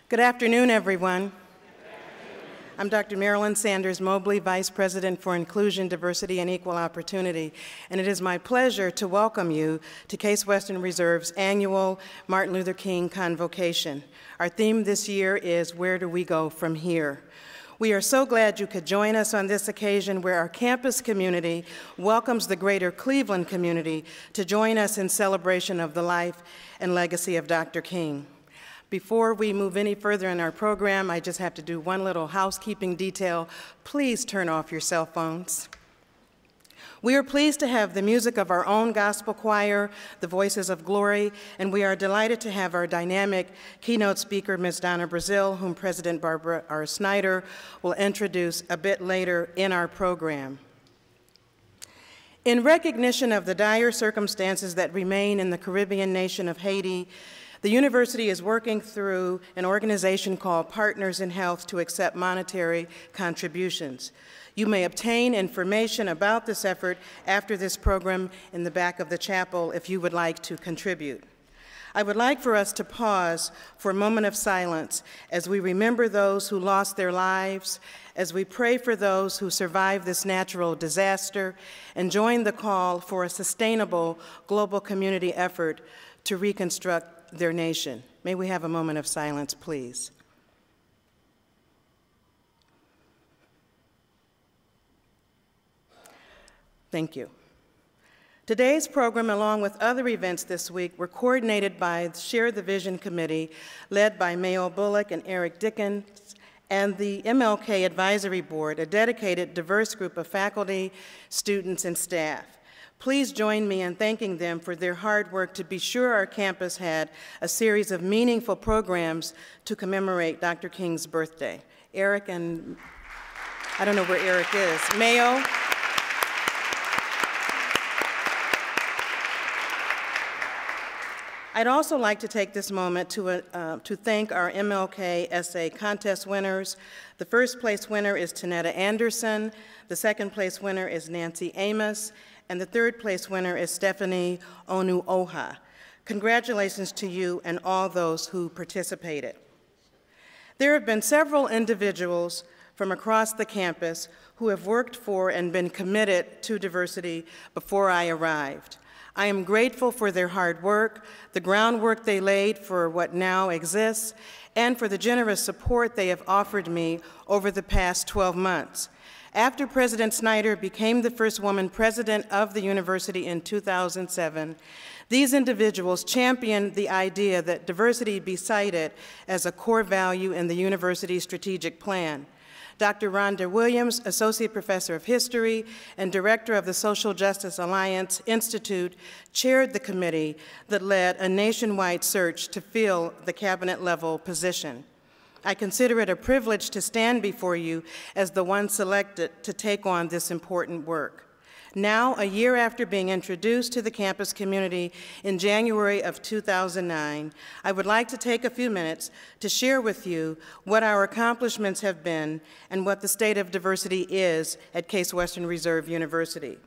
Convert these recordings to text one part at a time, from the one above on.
Good afternoon, everyone. I'm Dr. Marilyn Sanders Mobley, Vice President for Inclusion, Diversity, and Equal Opportunity, and it is my pleasure to welcome you to Case Western Reserve's annual Martin Luther King Convocation. Our theme this year is Where Do We Go From Here? We are so glad you could join us on this occasion where our campus community welcomes the greater Cleveland community to join us in celebration of the life and legacy of Dr. King. Before we move any further in our program, I just have to do one little housekeeping detail. Please turn off your cell phones. We are pleased to have the music of our own gospel choir, the Voices of Glory, and we are delighted to have our dynamic keynote speaker, Ms. Donna Brazile, whom President Barbara R. Snyder will introduce a bit later in our program. In recognition of the dire circumstances that remain in the Caribbean nation of Haiti, the university is working through an organization called Partners in Health to accept monetary contributions. You may obtain information about this effort after this program in the back of the chapel if you would like to contribute. I would like for us to pause for a moment of silence as we remember those who lost their lives, as we pray for those who survived this natural disaster, and join the call for a sustainable global community effort to reconstruct their nation. May we have a moment of silence, please. Thank you. Today's program, along with other events this week, were coordinated by the Share the Vision Committee, led by Mayo Bullock and Eric Dickens, and the MLK Advisory Board, a dedicated, diverse group of faculty, students, and staff. Please join me in thanking them for their hard work to be sure our campus had a series of meaningful programs to commemorate Dr. King's birthday. Eric and, I don't know where Eric is, Mayo. I'd also like to take this moment to thank our MLK Essay Contest winners. The first place winner is Tanetta Anderson, the second place winner is Nancy Amos, and the third place winner is Stephanie Onuoha. Congratulations to you and all those who participated. There have been several individuals from across the campus who have worked for and been committed to diversity before I arrived. I am grateful for their hard work, the groundwork they laid for what now exists, and for the generous support they have offered me over the past 12 months. After President Snyder became the first woman president of the university in 2007, these individuals championed the idea that diversity be cited as a core value in the university's strategic plan. Dr. Rhonda Williams, Associate Professor of History and Director of the Social Justice Alliance Institute, chaired the committee that led a nationwide search to fill the cabinet-level position. I consider it a privilege to stand before you as the one selected to take on this important work. Now, a year after being introduced to the campus community in January of 2009, I would like to take a few minutes to share with you what our accomplishments have been and what the state of diversity is at Case Western Reserve University.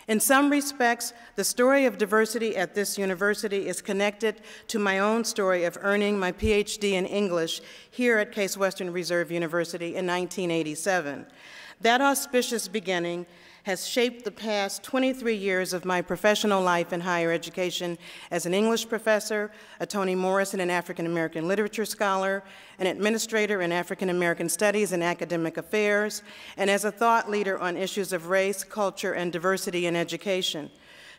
In some respects, the story of diversity at this university is connected to my own story of earning my Ph.D. in English here at Case Western Reserve University in 1987. That auspicious beginning has shaped the past 23 years of my professional life in higher education as an English professor, a Toni Morrison and African American literature scholar, an administrator in African American studies and academic affairs, and as a thought leader on issues of race, culture, and diversity in education.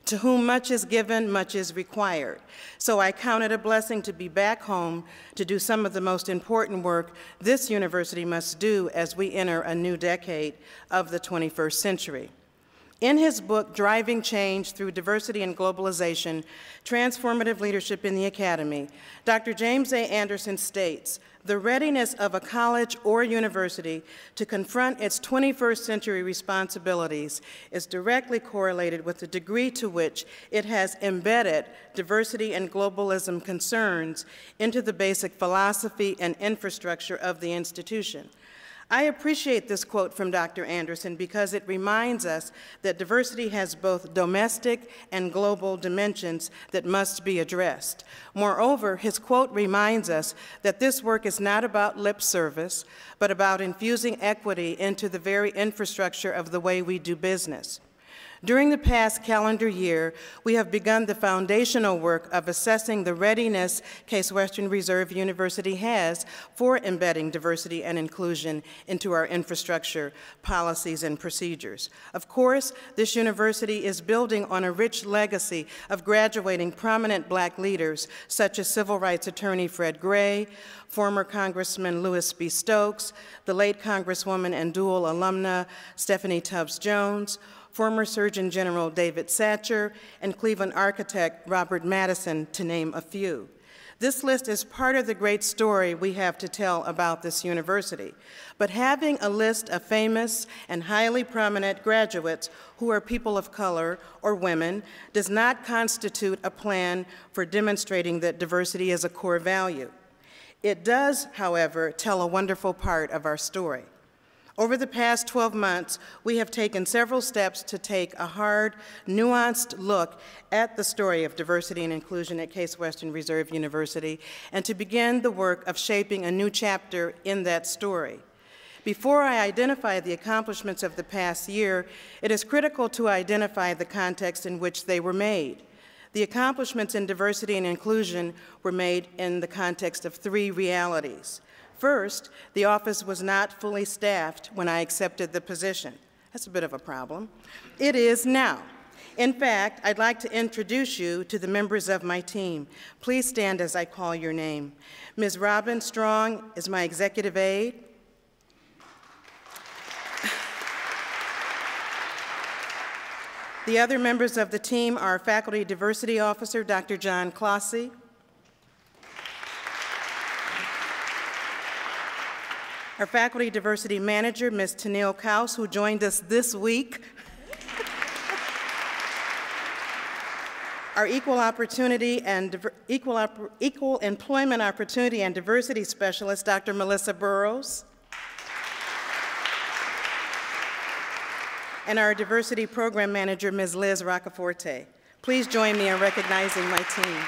To whom much is given, much is required. So I count it a blessing to be back home to do some of the most important work this university must do as we enter a new decade of the 21st century. In his book, Driving Change Through Diversity and Globalization, Transformative Leadership in the Academy, Dr. James A. Anderson states, the readiness of a college or university to confront its 21st century responsibilities is directly correlated with the degree to which it has embedded diversity and globalism concerns into the basic philosophy and infrastructure of the institution. I appreciate this quote from Dr. Anderson because it reminds us that diversity has both domestic and global dimensions that must be addressed. Moreover, his quote reminds us that this work is not about lip service, but about infusing equity into the very infrastructure of the way we do business. During the past calendar year, we have begun the foundational work of assessing the readiness Case Western Reserve University has for embedding diversity and inclusion into our infrastructure, policies, and procedures. Of course, this university is building on a rich legacy of graduating prominent Black leaders, such as civil rights attorney Fred Gray, former Congressman Louis B. Stokes, the late Congresswoman and dual alumna Stephanie Tubbs Jones, former Surgeon General David Satcher, and Cleveland architect Robert Madison, to name a few. This list is part of the great story we have to tell about this university. But having a list of famous and highly prominent graduates who are people of color or women does not constitute a plan for demonstrating that diversity is a core value. It does, however, tell a wonderful part of our story. Over the past 12 months, we have taken several steps to take a hard, nuanced look at the story of diversity and inclusion at Case Western Reserve University and to begin the work of shaping a new chapter in that story. Before I identify the accomplishments of the past year, it is critical to identify the context in which they were made. The accomplishments in diversity and inclusion were made in the context of three realities. First, the office was not fully staffed when I accepted the position. That's a bit of a problem. It is now. In fact, I'd like to introduce you to the members of my team. Please stand as I call your name. Ms. Robin Strong is my executive aide. The other members of the team are Faculty Diversity Officer, Dr. John Clossy, our Faculty Diversity Manager, Ms. Tennille Kaus, who joined us this week. Our Equal Employment Opportunity and Diversity Specialist, Dr. Melissa Burrows. And our Diversity Program Manager, Ms. Liz Roccaforte. Please join me in recognizing my team.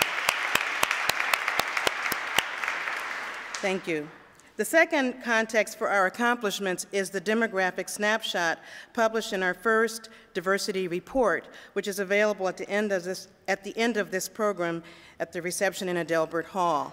Thank you. The second context for our accomplishments is the demographic snapshot published in our first diversity report, which is available at the end of this program at the reception in Adelbert Hall.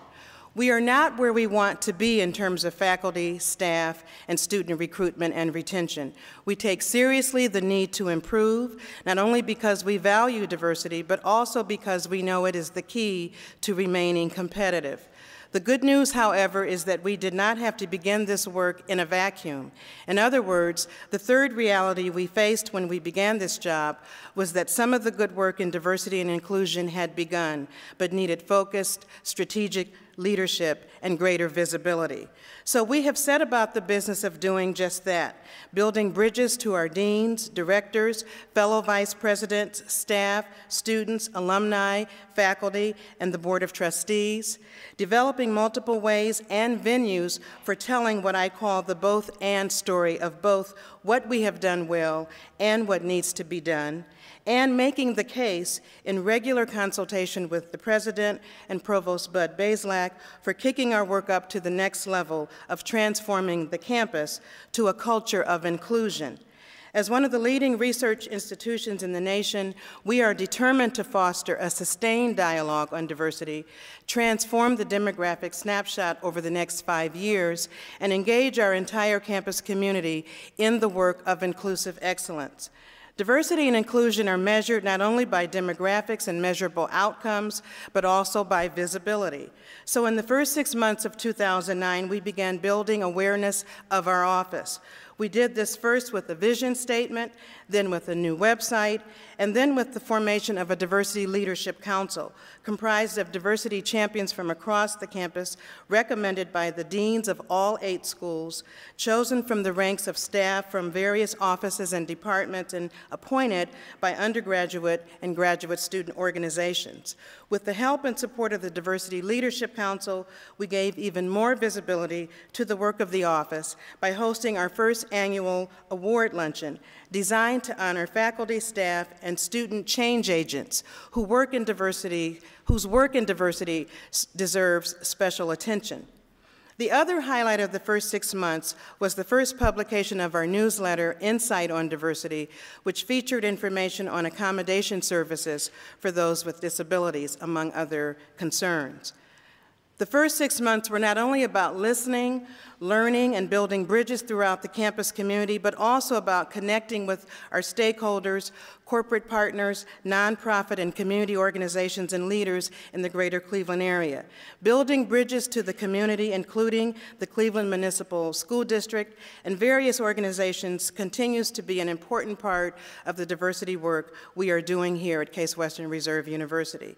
We are not where we want to be in terms of faculty, staff, and student recruitment and retention. We take seriously the need to improve, not only because we value diversity, but also because we know it is the key to remaining competitive. The good news, however, is that we did not have to begin this work in a vacuum. In other words, the third reality we faced when we began this job was that some of the good work in diversity and inclusion had begun, but needed focused, strategic leadership and greater visibility. So we have set about the business of doing just that, building bridges to our deans, directors, fellow vice presidents, staff, students, alumni, faculty, and the Board of Trustees, developing multiple ways and venues for telling what I call the both-and story of both what we have done well and what needs to be done, and making the case in regular consultation with the President and Provost Bud Bazelak for kicking our work up to the next level of transforming the campus to a culture of inclusion. As one of the leading research institutions in the nation, we are determined to foster a sustained dialogue on diversity, transform the demographic snapshot over the next 5 years, and engage our entire campus community in the work of inclusive excellence. Diversity and inclusion are measured not only by demographics and measurable outcomes, but also by visibility. So in the first 6 months of 2009, we began building awareness of our office. We did this first with a vision statement, then with a new website, and then with the formation of a Diversity Leadership Council, comprised of diversity champions from across the campus, recommended by the deans of all 8 schools, chosen from the ranks of staff from various offices and departments, and appointed by undergraduate and graduate student organizations. With the help and support of the Diversity Leadership Council, we gave even more visibility to the work of the office by hosting our first annual award luncheon, designed to honor faculty, staff, and student change agents whose work in diversity deserves special attention. The other highlight of the first 6 months was the first publication of our newsletter, Insight on Diversity, which featured information on accommodation services for those with disabilities, among other concerns. The first 6 months were not only about listening, learning, and building bridges throughout the campus community, but also about connecting with our stakeholders, corporate partners, nonprofit and community organizations, and leaders in the greater Cleveland area. Building bridges to the community, including the Cleveland Municipal School District and various organizations, continues to be an important part of the diversity work we are doing here at Case Western Reserve University.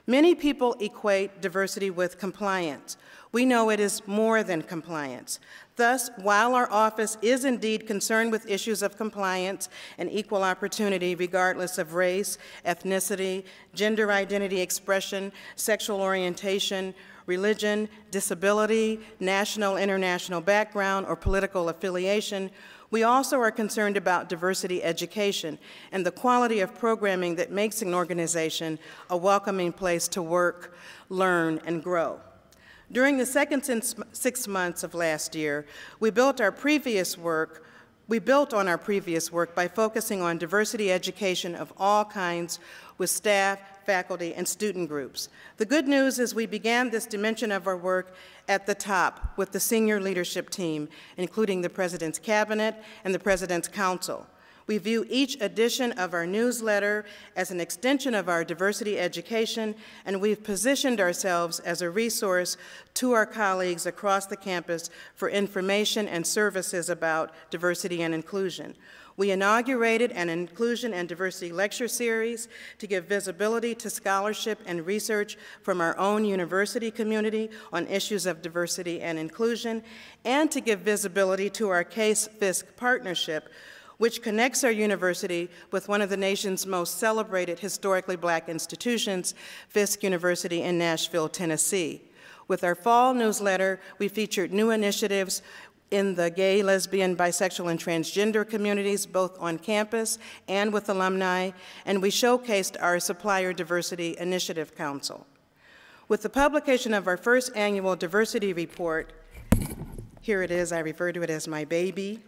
Many people equate diversity with compliance. We know it is more than compliance. Thus, while our office is indeed concerned with issues of compliance and equal opportunity regardless of race, ethnicity, gender identity expression, sexual orientation, religion, disability, national, international background, or political affiliation, we also are concerned about diversity education and the quality of programming that makes an organization a welcoming place to work, learn, and grow. During the second 6 months of last year, we built on our previous work by focusing on diversity education of all kinds with staff, faculty, and student groups. The good news is we began this dimension of our work at the top with the senior leadership team, including the President's Cabinet and the President's Council. We view each edition of our newsletter as an extension of our diversity education, and we've positioned ourselves as a resource to our colleagues across the campus for information and services about diversity and inclusion. We inaugurated an inclusion and diversity lecture series to give visibility to scholarship and research from our own university community on issues of diversity and inclusion, and to give visibility to our Case-FISC partnership, which connects our university with one of the nation's most celebrated historically Black institutions, Fisk University in Nashville, Tennessee. With our fall newsletter, we featured new initiatives in the gay, lesbian, bisexual, and transgender communities, both on campus and with alumni, and we showcased our Supplier Diversity Initiative Council. With the publication of our first annual diversity report, here it is, I refer to it as my baby,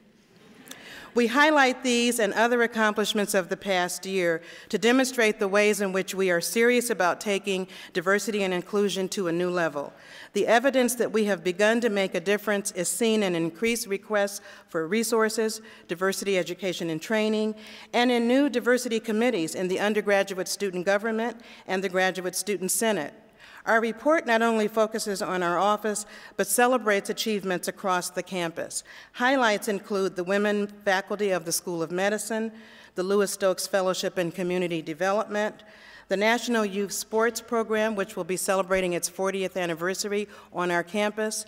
we highlight these and other accomplishments of the past year to demonstrate the ways in which we are serious about taking diversity and inclusion to a new level. The evidence that we have begun to make a difference is seen in increased requests for resources, diversity education and training, and in new diversity committees in the undergraduate student government and the graduate student senate. Our report not only focuses on our office, but celebrates achievements across the campus. Highlights include the women faculty of the School of Medicine, the Lewis Stokes Fellowship in Community Development, the National Youth Sports Program, which will be celebrating its 40th anniversary on our campus,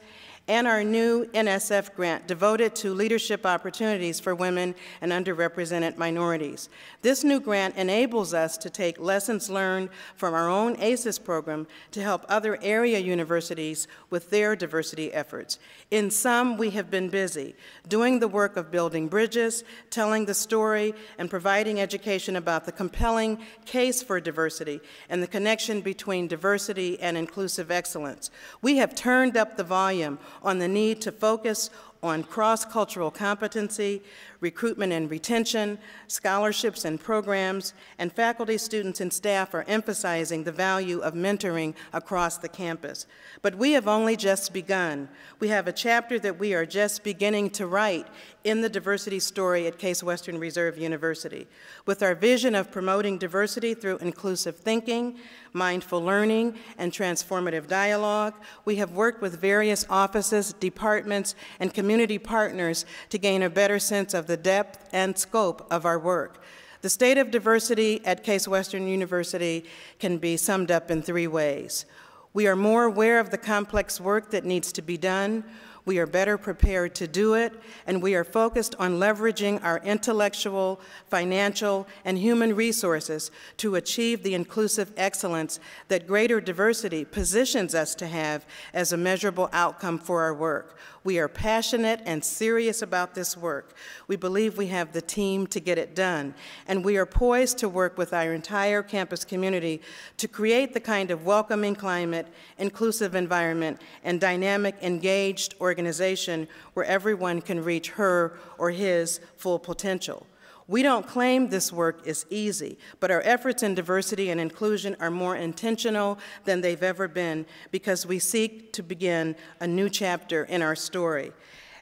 and our new NSF grant devoted to leadership opportunities for women and underrepresented minorities. This new grant enables us to take lessons learned from our own ACES program to help other area universities with their diversity efforts. In sum, we have been busy doing the work of building bridges, telling the story, and providing education about the compelling case for diversity and the connection between diversity and inclusive excellence. We have turned up the volume on the need to focus on cross-cultural competency, recruitment and retention, scholarships and programs, and faculty, students, and staff are emphasizing the value of mentoring across the campus. But we have only just begun. We have a chapter that we are just beginning to write in the diversity story at Case Western Reserve University. With our vision of promoting diversity through inclusive thinking, mindful learning, and transformative dialogue, we have worked with various offices, departments, and communities community partners to gain a better sense of the depth and scope of our work. The state of diversity at Case Western University can be summed up in 3 ways. We are more aware of the complex work that needs to be done, we are better prepared to do it, and we are focused on leveraging our intellectual, financial, and human resources to achieve the inclusive excellence that greater diversity positions us to have as a measurable outcome for our work. We are passionate and serious about this work. We believe we have the team to get it done, and we are poised to work with our entire campus community to create the kind of welcoming climate, inclusive environment, and dynamic, engaged organization where everyone can reach her or his full potential. We don't claim this work is easy, but our efforts in diversity and inclusion are more intentional than they've ever been because we seek to begin a new chapter in our story.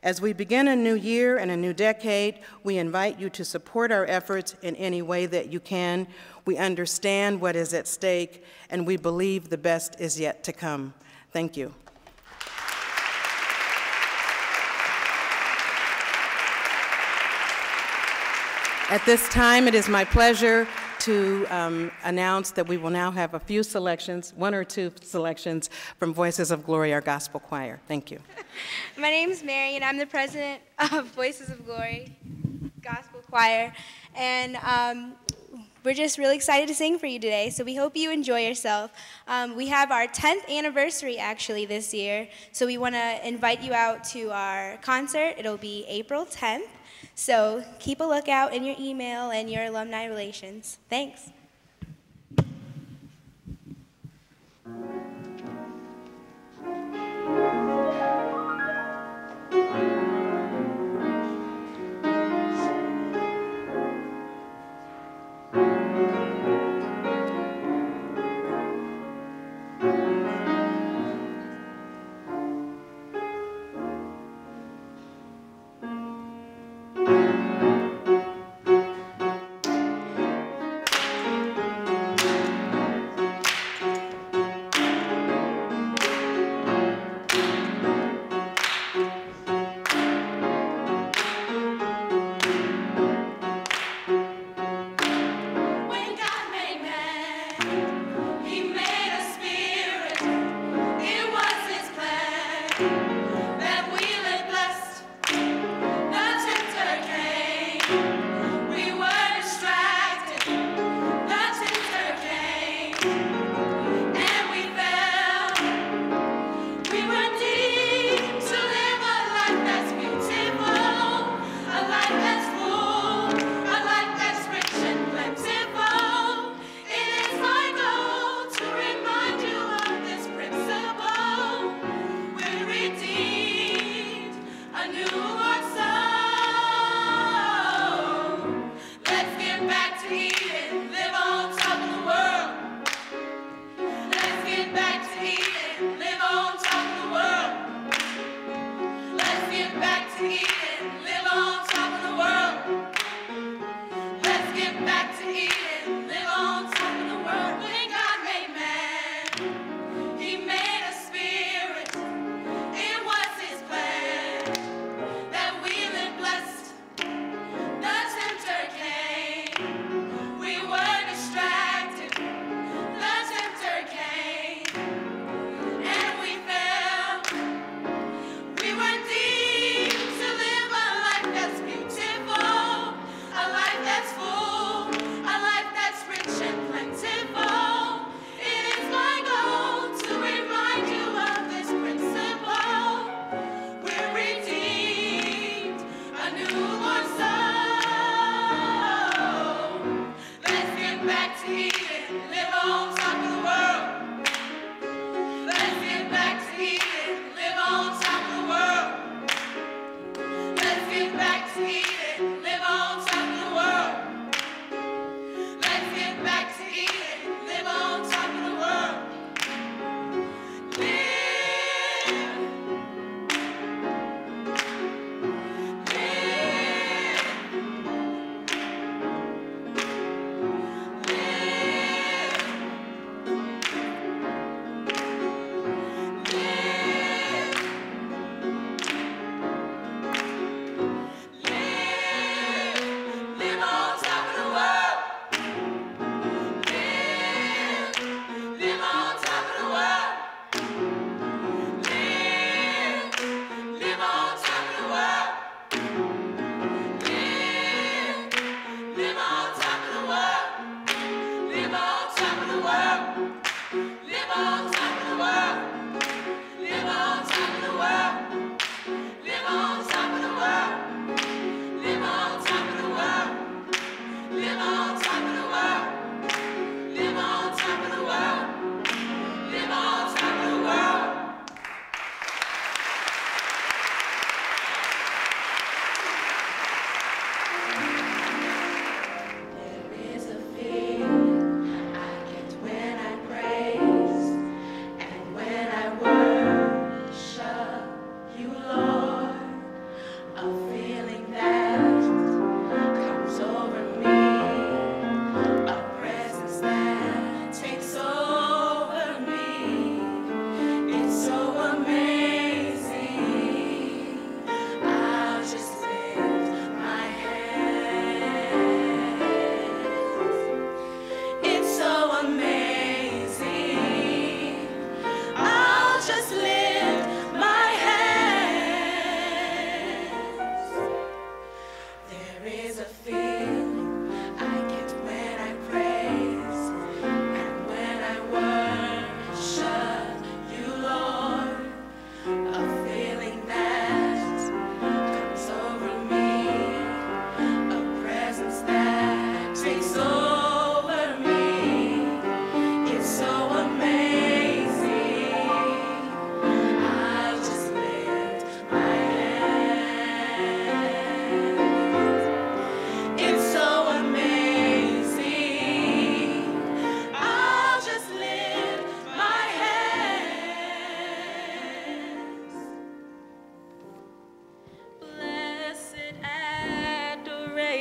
As we begin a new year and a new decade, we invite you to support our efforts in any way that you can. We understand what is at stake, and we believe the best is yet to come. Thank you. At this time, it is my pleasure to announce that we will now have a few selections, 1 or 2 selections from Voices of Glory, our gospel choir. Thank you. My name is Mary, and I'm the president of Voices of Glory Gospel Choir. And we're just really excited to sing for you today, so we hope you enjoy yourself. We have our 10th anniversary, actually, this year, so we want to invite you out to our concert. It'll be April 10th. So keep a lookout in your email and your alumni relations. Thanks.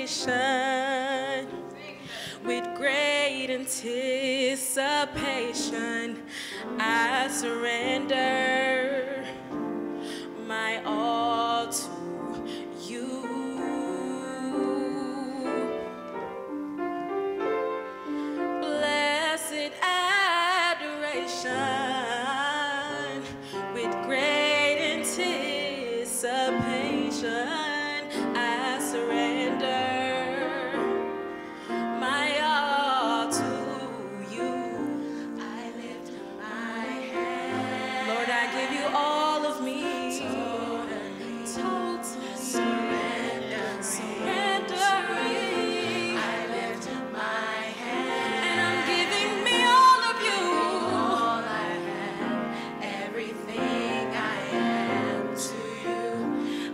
convocation. With great anticipation, I surrender my all to you. Blessed adoration, with great anticipation, I surrender my all to you. I lift my hand. Lord, I give you all of me. Total surrender, surrendering. I lift my hand. And I'm giving me all of you. All I have, everything I am to you.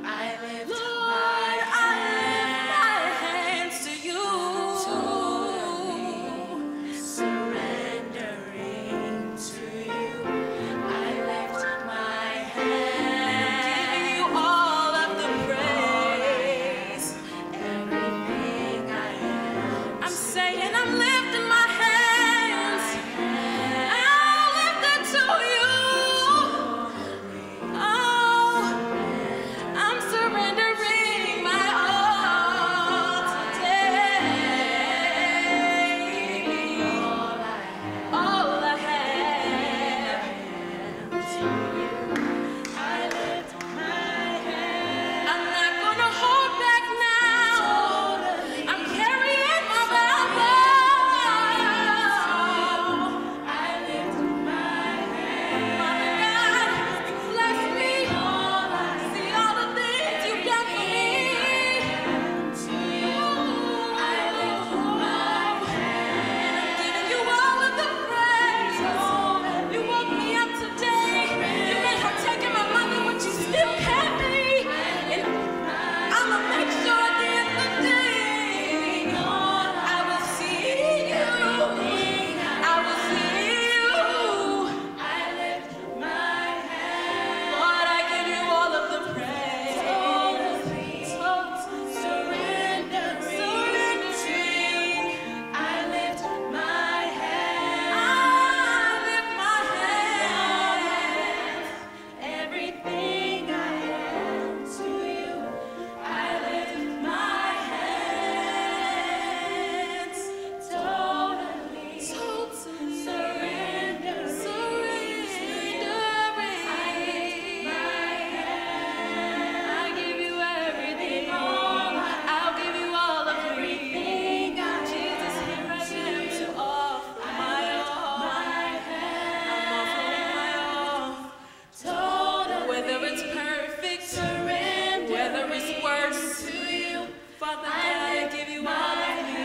I lift Lord, my hands to you. Totally surrendering to you. I lift my hand. Giving you all of the praise. Everything I am. I'm saying I'm lifting my hands. I'll lift it to you. Oh, I'm surrendering my all today. All I have to you. I lift my hand. I'm not gonna hold back now. I'm carrying my Bible. I lift my hand. Father God, you bless me. See all the things you've done for me. To you, I lift my hand. And I'm giving you all of the praise. You woke me up today. You may have taken my money, but you still kept me. And I'ma make sure at the end of the day, I will see you. I will see you. I lift my hand. Lord, I give you all of the praise. Total surrendering. I lift my hand. I lift my hand. Everything I am to you. I lift my hands. Totally surrendering. I lift my hand. I give you everything. I'll give you all of everything. Jesus, here I am to offer my all. I'm offering my all. Total. Whether it's perfect, surrender. Whether it's worse to you, Father, I give you all of me.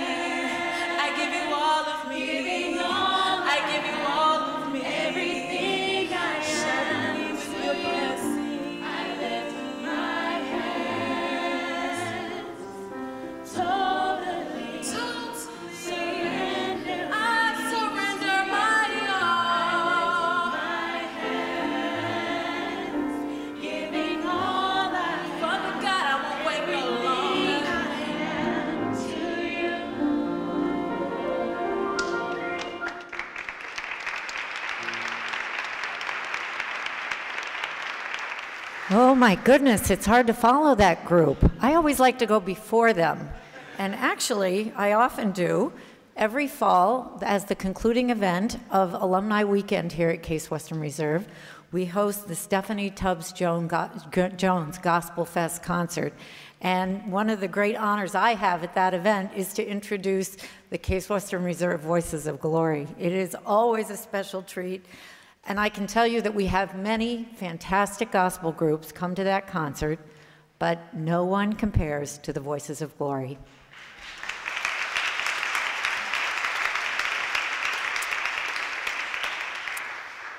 I give you all of me. I give you all of me. Everything I shower me with your blessing. I lift my hands. Totally surrender. I surrender my all. My hands, giving all I have. Father God, I won't wait no longer. To you. Oh my goodness, it's hard to follow that group. I always like to go before them. And actually, I often do. Every fall, as the concluding event of Alumni Weekend here at Case Western Reserve, we host the Stephanie Tubbs Jones Gospel Fest concert. And one of the great honors I have at that event is to introduce the Case Western Reserve Voices of Glory. It is always a special treat. And I can tell you that we have many fantastic gospel groups come to that concert, but no one compares to the Voices of Glory.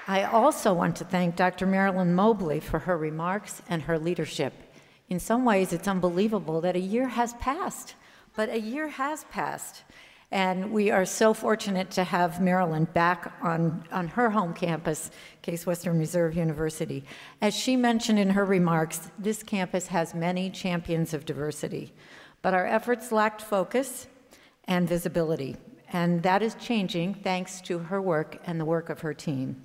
I also want to thank Dr. Marilyn Mobley for her remarks and her leadership. In some ways, it's unbelievable that a year has passed, but a year has passed. And we are so fortunate to have Marilyn back on her home campus, Case Western Reserve University. As she mentioned in her remarks, this campus has many champions of diversity. But our efforts lacked focus and visibility, and that is changing thanks to her work and the work of her team.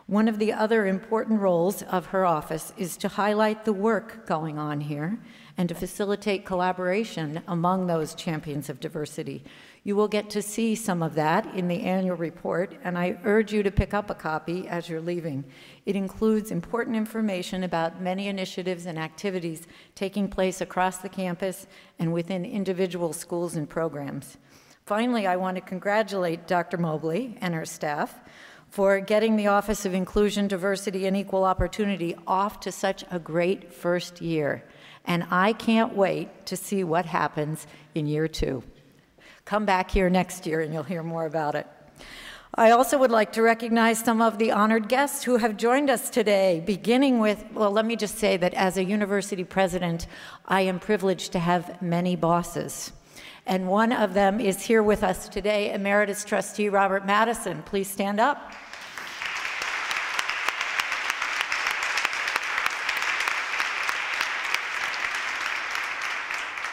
One of the other important roles of her office is to highlight the work going on here and to facilitate collaboration among those champions of diversity. You will get to see some of that in the annual report, and I urge you to pick up a copy as you're leaving. It includes important information about many initiatives and activities taking place across the campus and within individual schools and programs. Finally, I want to congratulate Dr. Mobley and her staff for getting the Office of Inclusion, Diversity, and Equal Opportunity off to such a great first year. And I can't wait to see what happens in year 2. Come back here next year and you'll hear more about it. I also would like to recognize some of the honored guests who have joined us today, beginning with, well, let me just say that as a university president, I am privileged to have many bosses. And one of them is here with us today, Emeritus Trustee Robert Madison. Please stand up.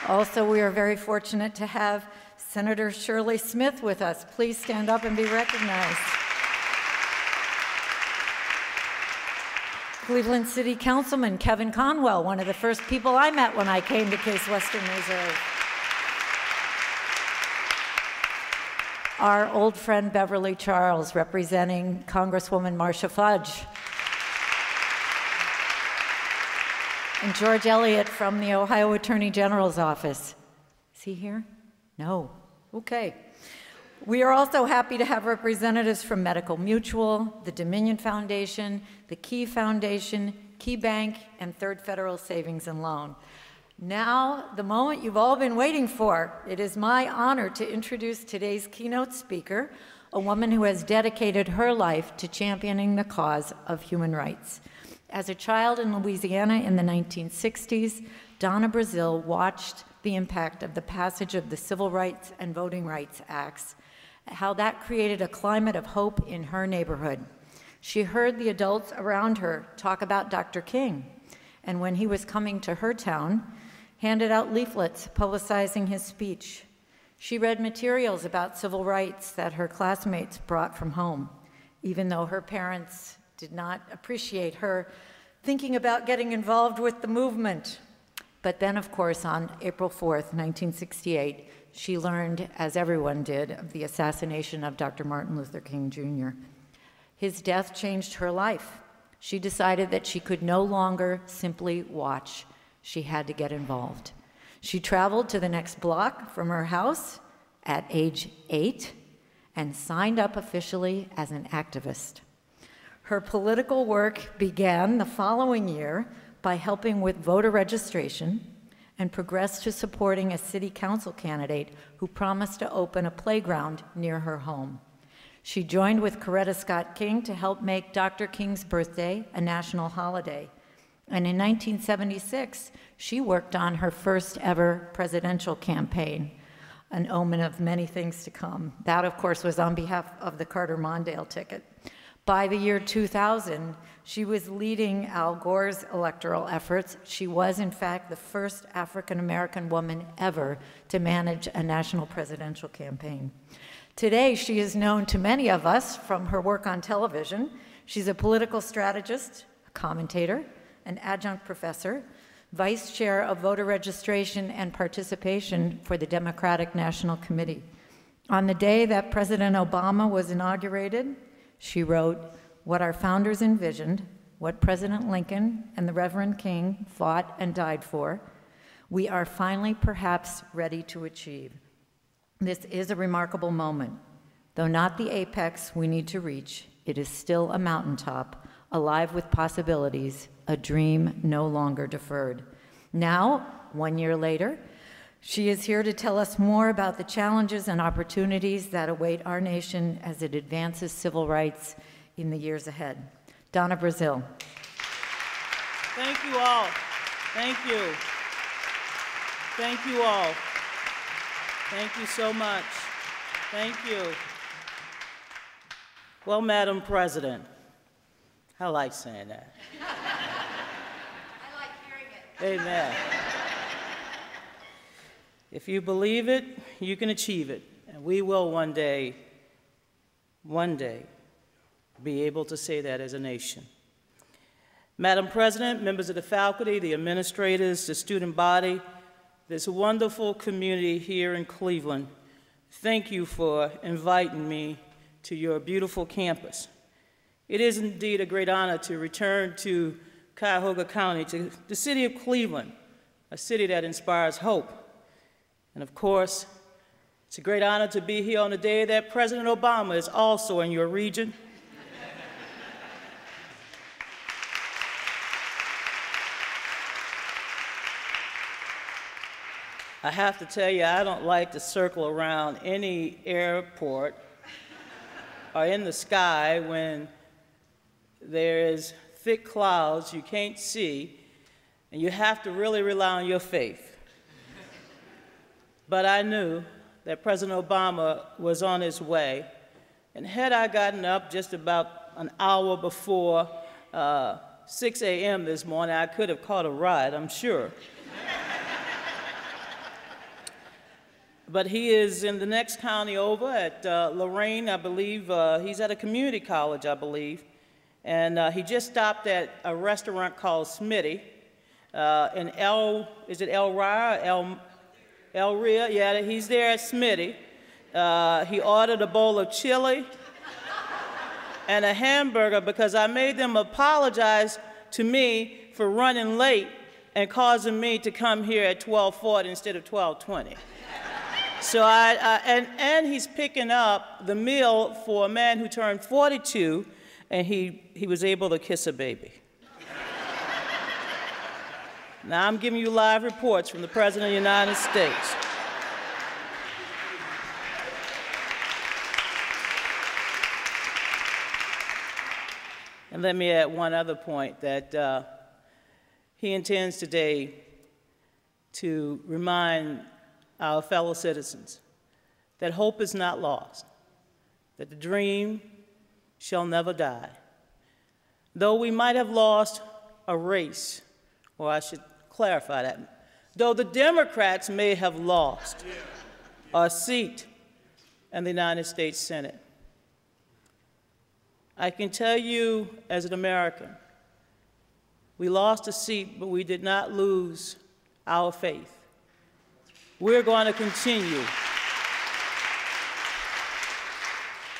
Also, we are very fortunate to have Senator Shirley Smith with us. Please stand up and be recognized. Cleveland City Councilman Kevin Conwell, one of the first people I met when I came to Case Western Reserve. Our old friend Beverly Charles, representing Congresswoman Marcia Fudge. And George Elliott from the Ohio Attorney General's office. Is he here? No. Okay. We are also happy to have representatives from Medical Mutual, the Dominion Foundation, the Key Foundation, Key Bank, and Third Federal Savings and Loan. Now, the moment you've all been waiting for. It is my honor to introduce today's keynote speaker, a woman who has dedicated her life to championing the cause of human rights. As a child in Louisiana in the 1960s, Donna Brazile watched the impact of the passage of the Civil Rights and Voting Rights Acts, how that created a climate of hope in her neighborhood. She heard the adults around her talk about Dr. King, and when he was coming to her town, handed out leaflets publicizing his speech. She read materials about civil rights that her classmates brought from home, even though her parents did not appreciate her thinking about getting involved with the movement. But then, of course, on April 4th, 1968, she learned, as everyone did, of the assassination of Dr. Martin Luther King Jr. His death changed her life. She decided that she could no longer simply watch. She had to get involved. She traveled to the next block from her house at age 8 and signed up officially as an activist. Her political work began the following year by helping with voter registration and progressed to supporting a city council candidate who promised to open a playground near her home. She joined with Coretta Scott King to help make Dr. King's birthday a national holiday. And in 1976, she worked on her first ever presidential campaign, an omen of many things to come. That, of course, was on behalf of the Carter Mondale ticket. By the year 2000, she was leading Al Gore's electoral efforts. She was, in fact, the first African-American woman ever to manage a national presidential campaign. Today, she is known to many of us from her work on television. She's a political strategist, a commentator, an adjunct professor, vice chair of voter registration and participation for the Democratic National Committee. On the day that President Obama was inaugurated, she wrote, "What our founders envisioned, what President Lincoln and the Reverend King fought and died for, we are finally perhaps ready to achieve. This is a remarkable moment. Though not the apex we need to reach, it is still a mountaintop, alive with possibilities, a dream no longer deferred." Now, 1 year later, she is here to tell us more about the challenges and opportunities that await our nation as it advances civil rights in the years ahead. Donna Brazile. Thank you all. Thank you. Thank you all. Thank you so much. Thank you. Well, Madam President, I like saying that. I like hearing it. Amen. If you believe it, you can achieve it. And we will one day, be able to say that as a nation. Madam President, members of the faculty, the administrators, the student body, this wonderful community here in Cleveland, thank you for inviting me to your beautiful campus. It is indeed a great honor to return to Cuyahoga County, to the city of Cleveland, a city that inspires hope. And of course, it's a great honor to be here on the day that President Obama is also in your region. I have to tell you, I don't like to circle around any airport or in the sky when there is thick clouds you can't see, and you have to really rely on your faith. But I knew that President Obama was on his way, and had I gotten up just about an hour before 6 a.m. this morning, I could have caught a ride, I'm sure. But he is in the next county over at Lorraine, I believe. He's at a community college, I believe. And he just stopped at a restaurant called Smitty in is it El Ria? El Ria, yeah, he's there at Smitty. He ordered a bowl of chili and a hamburger because I made them apologize to me for running late and causing me to come here at 12:40 instead of 12:20. So and he's picking up the meal for a man who turned 42, and he was able to kiss a baby. Now I'm giving you live reports from the President of the United States. And let me add one other point, that he intends today to remind our fellow citizens that hope is not lost, that the dream shall never die. Though we might have lost a race, or I should clarify that, though the Democrats may have lost a seat in the United States Senate, I can tell you as an American, we lost a seat, but we did not lose our faith. We're going to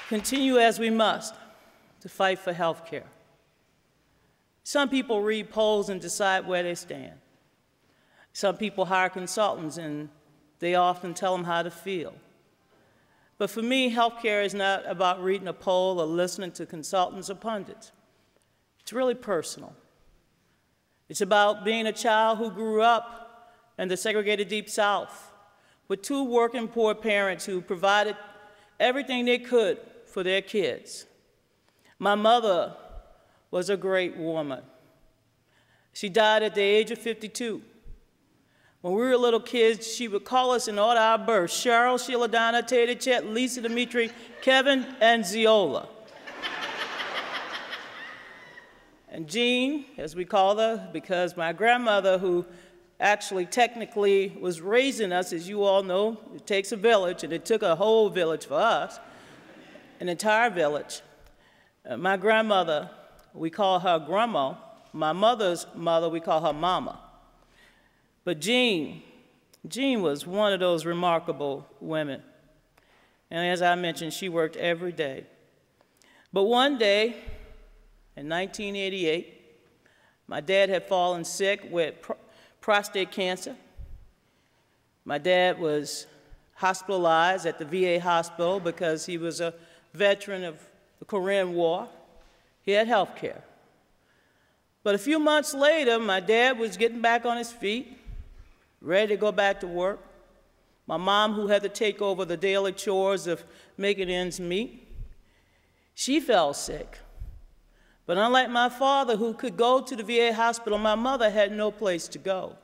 continue as we must to fight for health care. Some people read polls and decide where they stand. Some people hire consultants and they often tell them how to feel. But for me, health care is not about reading a poll or listening to consultants or pundits. It's really personal. It's about being a child who grew up in the segregated Deep South with two working poor parents who provided everything they could for their kids. My mother was a great woman. She died at the age of 52. When we were little kids, she would call us in order of our birth: Cheryl, Sheila, Donna, Tater, Chet, Lisa, Dimitri, Kevin, and Ziola. And Jean, as we call her, because my grandmother, who actually technically was raising us, as you all know, it takes a village, and it took a whole village for us, an entire village. My grandmother, we call her Grandma. My mother's mother, we call her Mama. But Jean was one of those remarkable women. And as I mentioned, she worked every day. But one day, in 1988, my dad had fallen sick with prostate cancer. My dad was hospitalized at the VA hospital because he was a veteran of the Korean War. He had health care. But a few months later, my dad was getting back on his feet, ready to go back to work. My mom, who had to take over the daily chores of making ends meet, she fell sick. But unlike my father, who could go to the VA hospital, my mother had no place to go.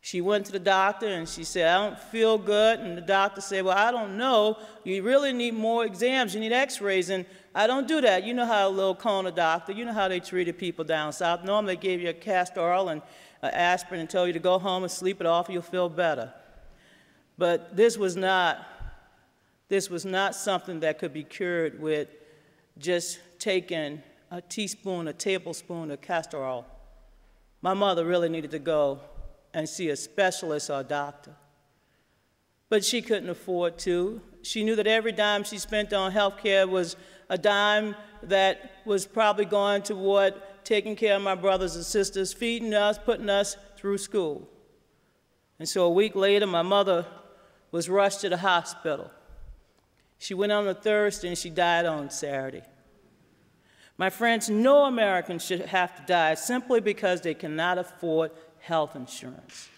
She went to the doctor and she said, "I don't feel good." And the doctor said, "Well, I don't know. You really need more exams. You need x-rays." And I don't do that. You know how a little corner doctor, you know how they treated people down south. Normally they gave you a castor oil and aspirin and told you to go home and sleep it off, you'll feel better. But this was not something that could be cured with just taking a teaspoon, a tablespoon of castor oil. My mother really needed to go and see a specialist or a doctor. But she couldn't afford to. She knew that every dime she spent on health care was a dime that was probably going toward taking care of my brothers and sisters, feeding us, putting us through school. And so a week later, my mother was rushed to the hospital. She went on a Thursday and she died on Saturday. My friends, no American should have to die simply because they cannot afford health insurance.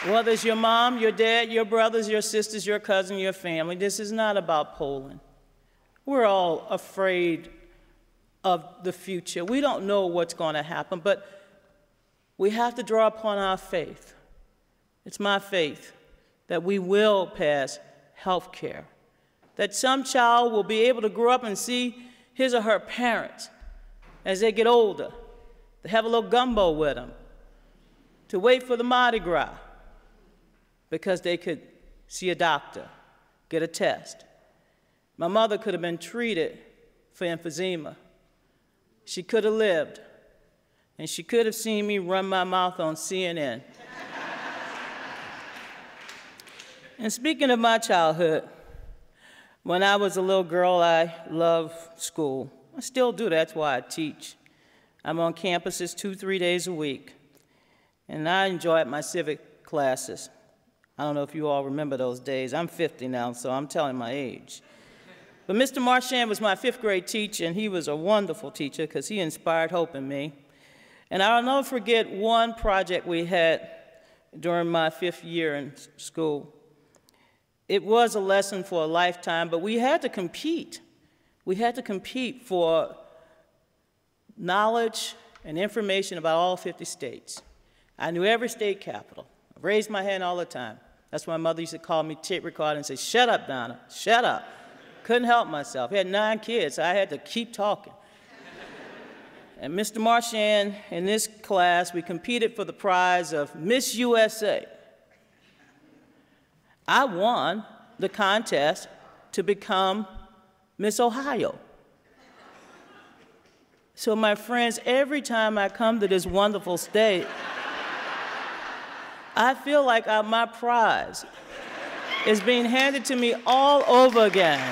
Whether it's your mom, your dad, your brothers, your sisters, your cousin, your family, this is not about polling. We're all afraid of the future. We don't know what's going to happen, but we have to draw upon our faith. It's my faith that we will pass health care, that some child will be able to grow up and see his or her parents as they get older, to have a little gumbo with them, to wait for the Mardi Gras, because they could see a doctor, get a test. My mother could have been treated for emphysema. She could have lived, and she could have seen me run my mouth on CNN. And speaking of my childhood, when I was a little girl, I loved school. I still do, that's why I teach. I'm on campuses 2-3 days a week, and I enjoyed my civic classes. I don't know if you all remember those days. I'm 50 now, so I'm telling my age. But Mr. Marchand was my 5th grade teacher, and he was a wonderful teacher because he inspired hope in me. And I'll never forget one project we had during my 5th year in school. It was a lesson for a lifetime, but we had to compete. We had to compete for knowledge and information about all 50 states. I knew every state capital. I raised my hand all the time. That's why my mother used to call me tape recorder and say, "Shut up, Donna, shut up." Couldn't help myself. I had 9 kids, so I had to keep talking. And Mr. Marchand, in this class, we competed for the prize of Miss USA. I won the contest to become Miss Ohio. So my friends, every time I come to this wonderful state, I feel like my prize is being handed to me all over again.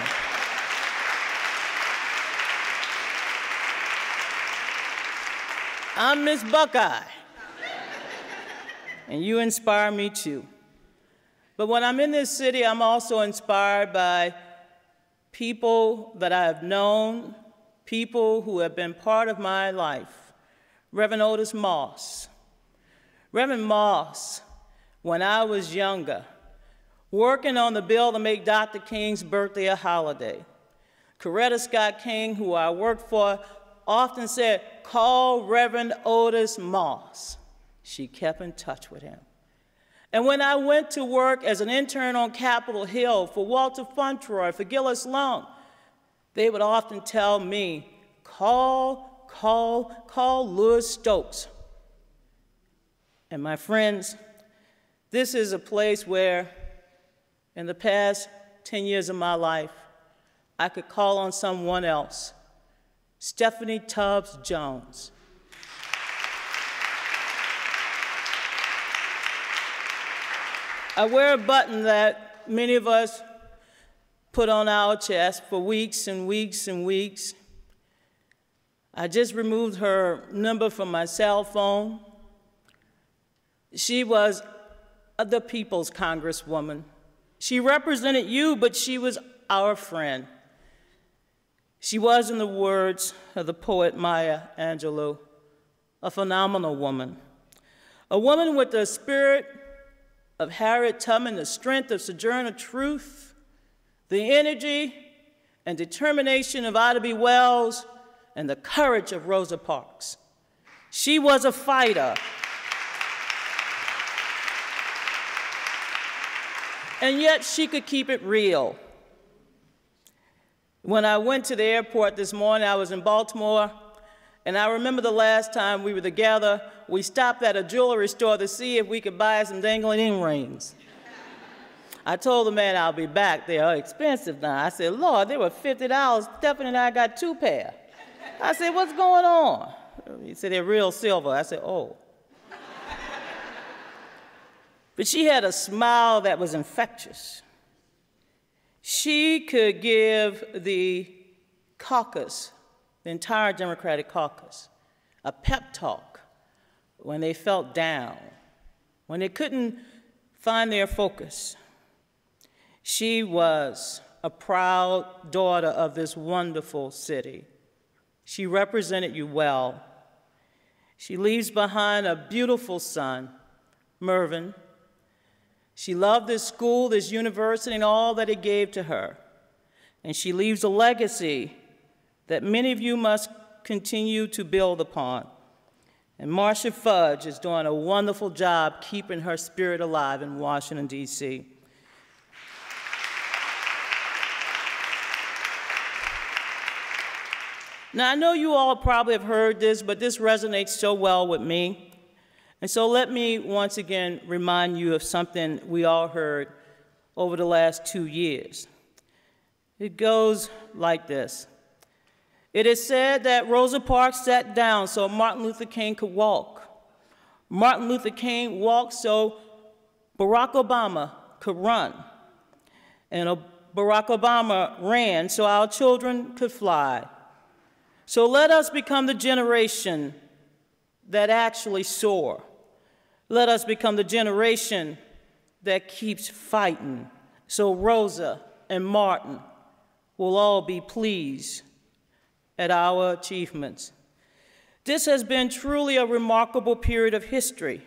I'm Miss Buckeye, and you inspire me too. But when I'm in this city, I'm also inspired by people that I have known, people who have been part of my life. Reverend Otis Moss. Reverend Moss, when I was younger, working on the bill to make Dr. King's birthday a holiday. Coretta Scott King, who I worked for, often said, "Call Reverend Otis Moss." She kept in touch with him. And when I went to work as an intern on Capitol Hill for Walter Funtroy, for Gillis Long, they would often tell me, call Louis Stokes. And my friends, this is a place where, in the past 10 years of my life, I could call on someone else, Stephanie Tubbs Jones. I wear a button that many of us put on our chest for weeks and weeks and weeks. I just removed her number from my cell phone. She was the People's Congresswoman. She represented you, but she was our friend. She was, in the words of the poet Maya Angelou, a phenomenal woman. A woman with the spirit of Harriet Tubman, the strength of Sojourner Truth, the energy and determination of Ida B. Wells, and the courage of Rosa Parks. She was a fighter. And yet she could keep it real. When I went to the airport this morning, I was in Baltimore, And I remember the last time we were together, we stopped at a jewelry store to see if we could buy some dangling earrings. I told the man I'll be back. They are expensive now. I said, Lord, they were $50. Stephanie and I got 2 pair. I said, what's going on? He said, they're real silver. I said, oh. But she had a smile that was infectious. She could give the caucus, the entire Democratic caucus, a pep talk when they felt down, when they couldn't find their focus. She was a proud daughter of this wonderful city. She represented you well. She leaves behind a beautiful son, Mervyn. She loved this school, this university, and all that it gave to her. And she leaves a legacy that many of you must continue to build upon. And Marcia Fudge is doing a wonderful job keeping her spirit alive in Washington, D.C. Now, I know you all probably have heard this, but this resonates so well with me. And so let me once again remind you of something we all heard over the last 2 years. It goes like this. It is said that Rosa Parks sat down so Martin Luther King could walk. Martin Luther King walked so Barack Obama could run. And Barack Obama ran so our children could fly. So let us become the generation that actually soar. Let us become the generation that keeps fighting, so Rosa and Martin will all be pleased at our achievements. This has been truly a remarkable period of history,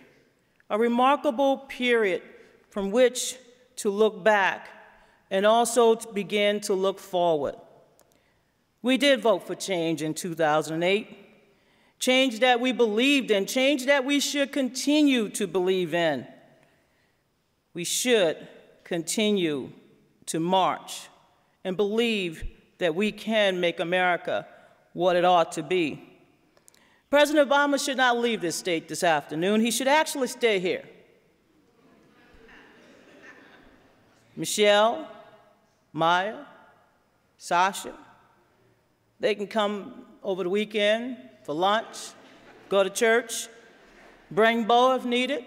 a remarkable period from which to look back and also to begin to look forward. We did vote for change in 2008. Change that we believed in, change that we should continue to believe in. We should continue to march and believe that we can make America what it ought to be. President Obama should not leave this state this afternoon. He should actually stay here. Michelle, Maya, Sasha, they can come over the weekend for lunch, go to church, bring Bo if needed.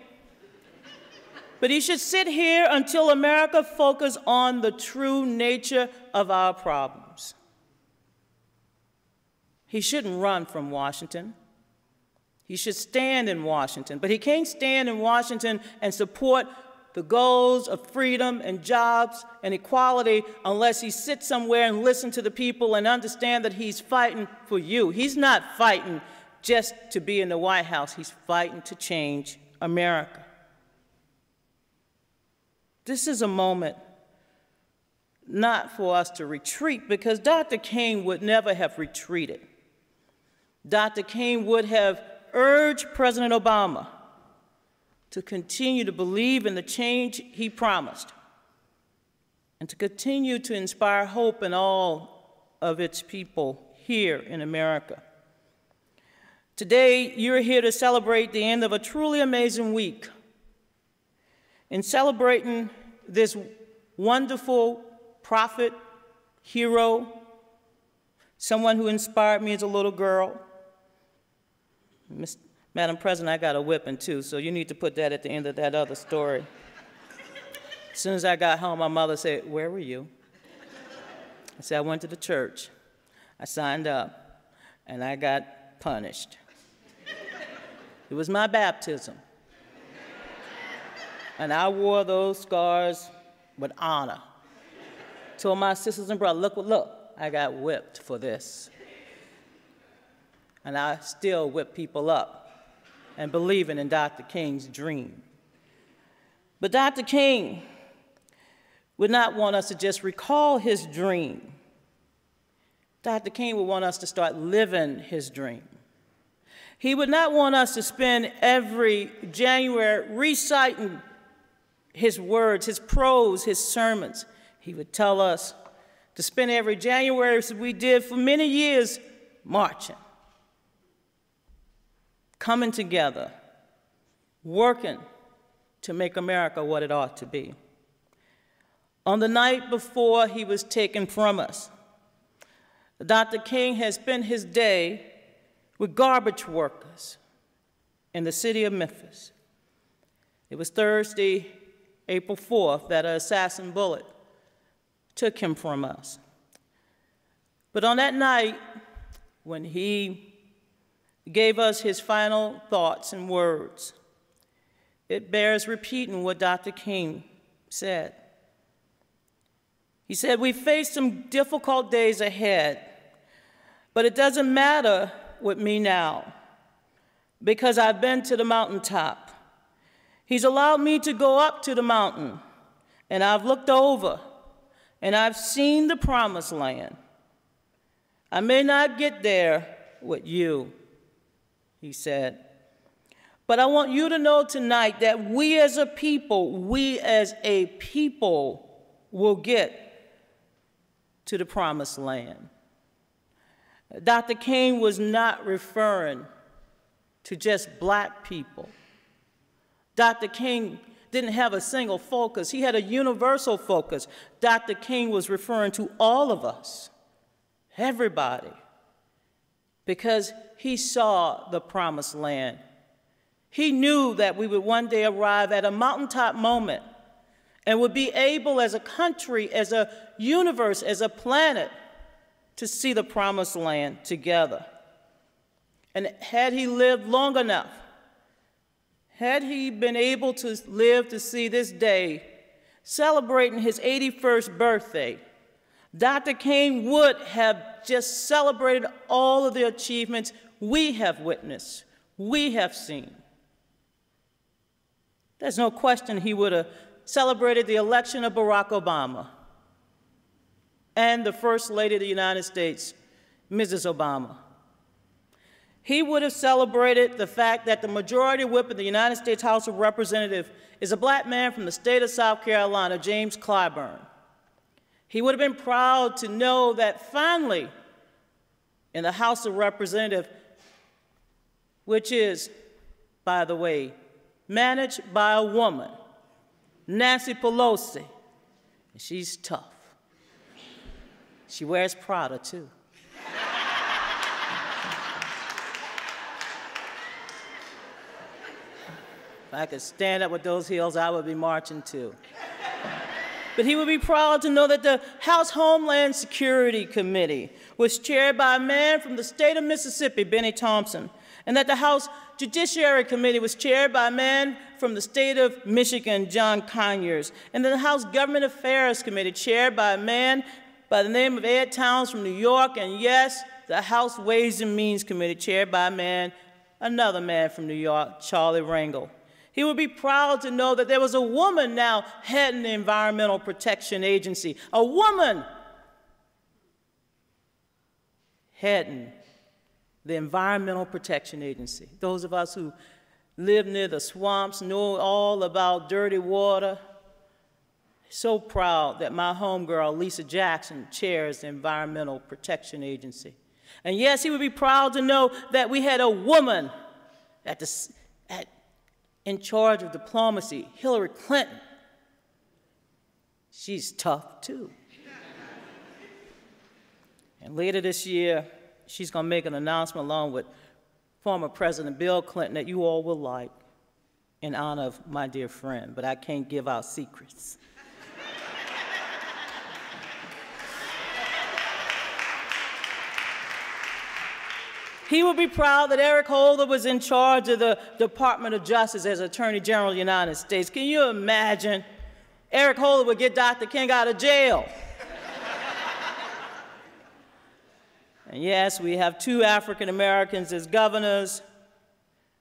But he should sit here until America focuses on the true nature of our problems. He shouldn't run from Washington. He should stand in Washington. But he can't stand in Washington and support the goals of freedom and jobs and equality unless he sits somewhere and listens to the people and understands that he's fighting for you. He's not fighting just to be in the White House. He's fighting to change America. This is a moment not for us to retreat, because Dr. King would never have retreated. Dr. King would have urged President Obama to continue to believe in the change he promised and to continue to inspire hope in all of its people here in America. Today, you're here to celebrate the end of a truly amazing week. In celebrating this wonderful prophet, hero, someone who inspired me as a little girl. Madam President, I got a whipping too, so you need to put that at the end of that other story. As soon as I got home, my mother said, "Where were you?" I said, "I went to the church. I signed up, and I got punished." It was my baptism. And I wore those scars with honor. Told my sisters and brothers, look, I got whipped for this. And I still whip people up and believing in Dr. King's dream. But Dr. King would not want us to just recall his dream. Dr. King would want us to start living his dream. He would not want us to spend every January reciting his words, his prose, his sermons. He would tell us to spend every January, as we did for many years, marching. coming together, working to make America what it ought to be. On the night before he was taken from us, Dr. King had spent his day with garbage workers in the city of Memphis. It was Thursday, April 4th, that an assassin bullet took him from us. But on that night, when he gave us his final thoughts and words, it bears repeating what Dr. King said. He said, "We face some difficult days ahead, but it doesn't matter with me now because I've been to the mountaintop. He's allowed me to go up to the mountain, and I've looked over, and I've seen the promised land. I may not get there with you," he said, "but I want you to know tonight that we as a people will get to the promised land." Dr. King was not referring to just black people. Dr. King didn't have a single focus. He had a universal focus. Dr. King was referring to all of us, everybody, because he saw the promised land. He knew that we would one day arrive at a mountaintop moment and would be able as a country, as a universe, as a planet, to see the promised land together. And had he lived long enough, had he been able to live to see this day, celebrating his 81st birthday, Dr. King would have just celebrated all of the achievements we have witnessed, we have seen. There's no question he would have celebrated the election of Barack Obama and the First Lady of the United States, Mrs. Obama. He would have celebrated the fact that the majority whip in the United States House of Representatives is a black man from the state of South Carolina, James Clyburn. He would have been proud to know that finally in the House of Representatives, which is, by the way, managed by a woman, Nancy Pelosi, and she's tough. She wears Prada, too. If I could stand up with those heels, I would be marching, too. But he would be proud to know that the House Homeland Security Committee was chaired by a man from the state of Mississippi, Benny Thompson, and that the House Judiciary Committee was chaired by a man from the state of Michigan, John Conyers, and then the House Government Affairs Committee chaired by a man by the name of Ed Towns from New York, and yes, the House Ways and Means Committee chaired by a man, another man from New York, Charlie Rangel. He would be proud to know that there was a woman now heading the Environmental Protection Agency, a woman heading the Environmental Protection Agency. Those of us who live near the swamps know all about dirty water. So proud that my homegirl, Lisa Jackson, chairs the Environmental Protection Agency. And yes, he would be proud to know that we had a woman in charge of diplomacy, Hillary Clinton. She's tough, too. And later this year, she's going to make an announcement along with former President Bill Clinton that you all will like in honor of my dear friend, but I can't give out secrets. He would be proud that Eric Holder was in charge of the Department of Justice as Attorney General of the United States. Can you imagine? Eric Holder would get Dr. King out of jail. And yes, we have two African Americans as governors,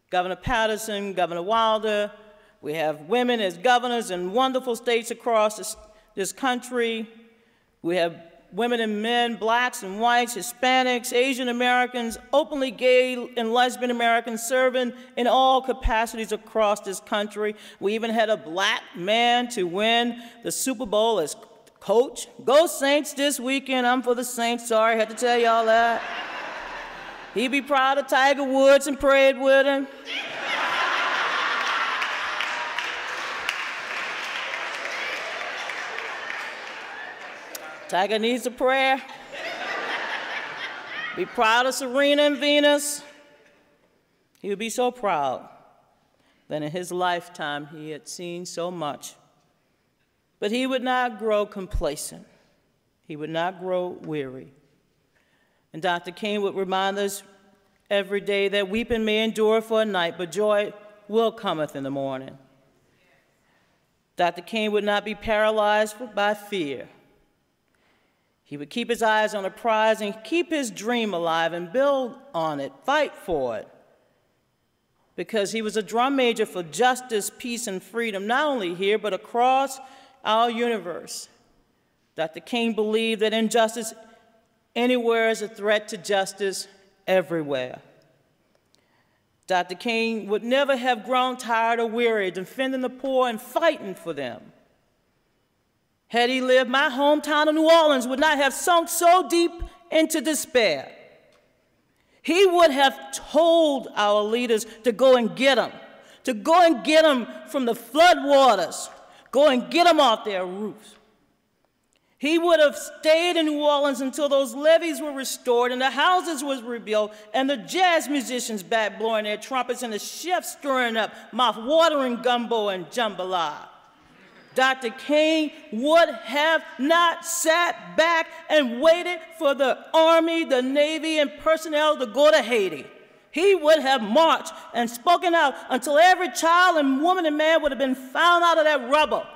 Governor Patterson, Governor Wilder. We have women as governors in wonderful states across this country. We have women and men, blacks and whites, Hispanics, Asian Americans, openly gay and lesbian Americans serving in all capacities across this country. We even had a black man to win the Super Bowl as coach. Go Saints this weekend. I'm for the Saints. Sorry, I had to tell y'all that. He'd be proud of Tiger Woods and prayed with him. Tiger needs a prayer. Be proud of Serena and Venus. He would be so proud that in his lifetime he had seen so much. But he would not grow complacent. He would not grow weary. And Dr. King would remind us every day that weeping may endure for a night, but joy will cometh in the morning. Dr. King would not be paralyzed by fear. He would keep his eyes on a prize and keep his dream alive and build on it, fight for it. Because he was a drum major for justice, peace, and freedom, not only here, but across our universe. Dr. King believed that injustice anywhere is a threat to justice everywhere. Dr. King would never have grown tired or weary defending the poor and fighting for them. Had he lived, my hometown of New Orleans would not have sunk so deep into despair. He would have told our leaders to go and get them, from the flood waters, go and get them off their roofs. He would have stayed in New Orleans until those levees were restored and the houses was rebuilt and the jazz musicians back blowing their trumpets and the chefs stirring up mouth-watering gumbo and jambalaya. Dr. King would have not sat back and waited for the Army, the Navy, and personnel to go to Haiti. He would have marched and spoken out until every child and woman and man would have been found out of that rubble.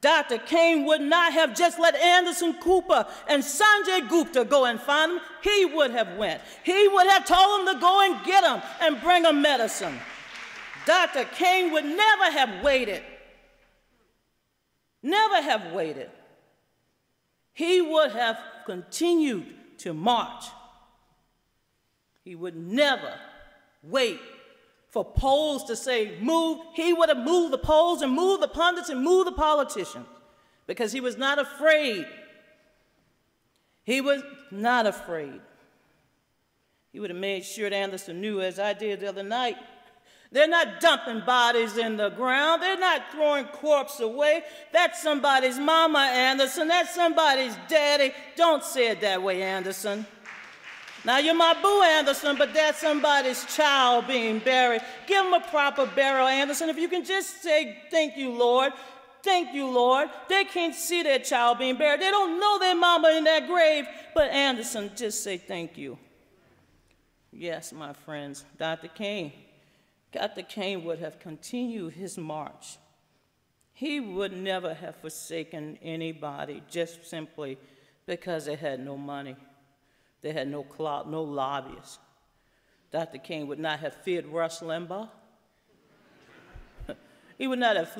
Dr. King would not have just let Anderson Cooper and Sanjay Gupta go and find them. He would have went. He would have told them to go and get them and bring them medicine. Dr. King would never have waited. Never have waited. He would have continued to march. He would never wait for polls to say move. He would have moved the polls and moved the pundits and moved the politicians because he was not afraid. He was not afraid. He would have made sure that Anderson knew, as I did the other night, they're not dumping bodies in the ground. They're not throwing corpses away. That's somebody's mama, Anderson. That's somebody's daddy. Don't say it that way, Anderson. Now, you're my boo, Anderson, but that's somebody's child being buried. Give him a proper burial, Anderson. If you can just say, thank you, Lord. Thank you, Lord. They can't see their child being buried. They don't know their mama in that grave. But Anderson, just say thank you. Yes, my friends, Dr. King would have continued his march. He would never have forsaken anybody just simply because they had no money. They had no clout, no lobbyists. Dr. King would not have feared Rush Limbaugh. He would not have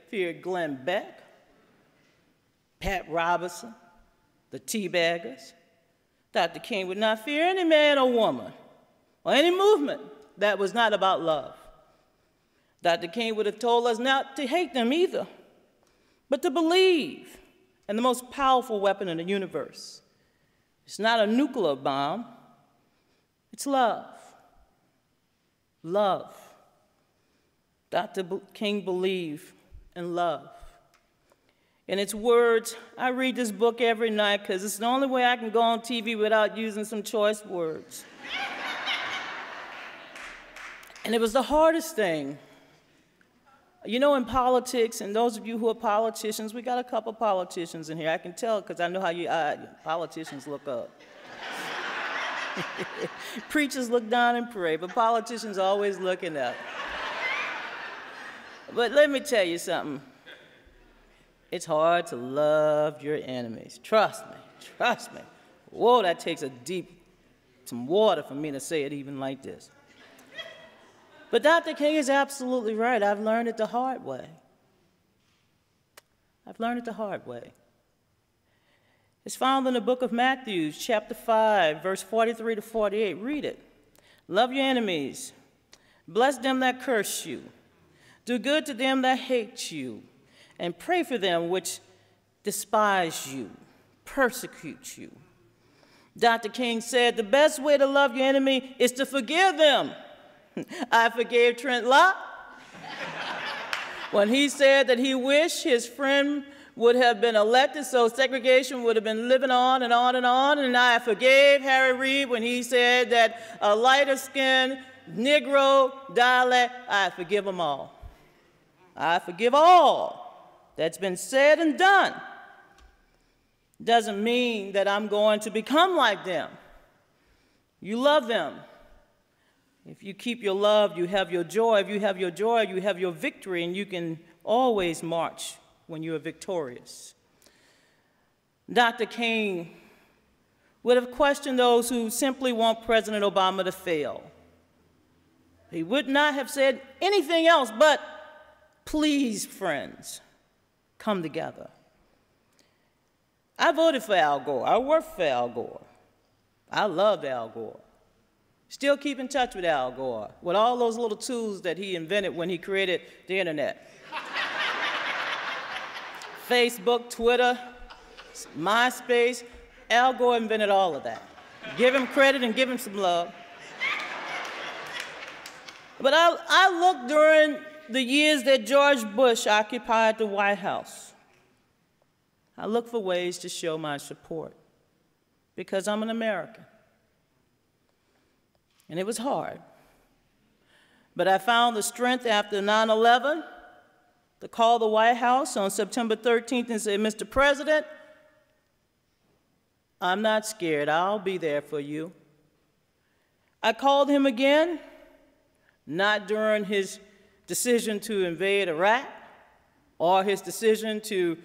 feared Glenn Beck, Pat Robertson, the Teabaggers. Dr. King would not fear any man or woman or any movement that was not about love. Dr. King would have told us not to hate them either, but to believe in the most powerful weapon in the universe. It's not a nuclear bomb, it's love. Love. Dr. King believed in love. In its words, I read this book every night because it's the only way I can go on TV without using some choice words. And it was the hardest thing. You know, in politics, and those of you who are politicians, we got a couple politicians in here. I can tell because I know how you politicians look up. Preachers look down and pray, but politicians are always looking up. But let me tell you something. It's hard to love your enemies. Trust me, trust me. Whoa, that takes some water for me to say it even like this. But Dr. King is absolutely right. I've learned it the hard way. I've learned it the hard way. It's found in the book of Matthew, chapter 5, verse 43 to 48. Read it. Love your enemies. Bless them that curse you. Do good to them that hate you. And pray for them which despise you, persecute you. Dr. King said, the best way to love your enemy is to forgive them. I forgave Trent Lott when he said that he wished his friend would have been elected so segregation would have been living on and on and on. And I forgave Harry Reid when he said that a lighter-skinned Negro dialect, I forgive them all. I forgive all that's been said and done. Doesn't mean that I'm going to become like them. You love them. If you keep your love, you have your joy. If you have your joy, you have your victory, and you can always march when you are victorious. Dr. King would have questioned those who simply want President Obama to fail. He would not have said anything else but, please, friends, come together. I voted for Al Gore. I worked for Al Gore. I loved Al Gore. Still keep in touch with Al Gore, with all those little tools that he invented when he created the internet. Facebook, Twitter, MySpace. Al Gore invented all of that. Give him credit and give him some love. But I looked during the years that George Bush occupied the White House. I looked for ways to show my support because I'm an American. And it was hard. But I found the strength after 9/11 to call the White House on September 13th and say, Mr. President, I'm not scared. I'll be there for you. I called him again, not during his decision to invade Iraq or his decision to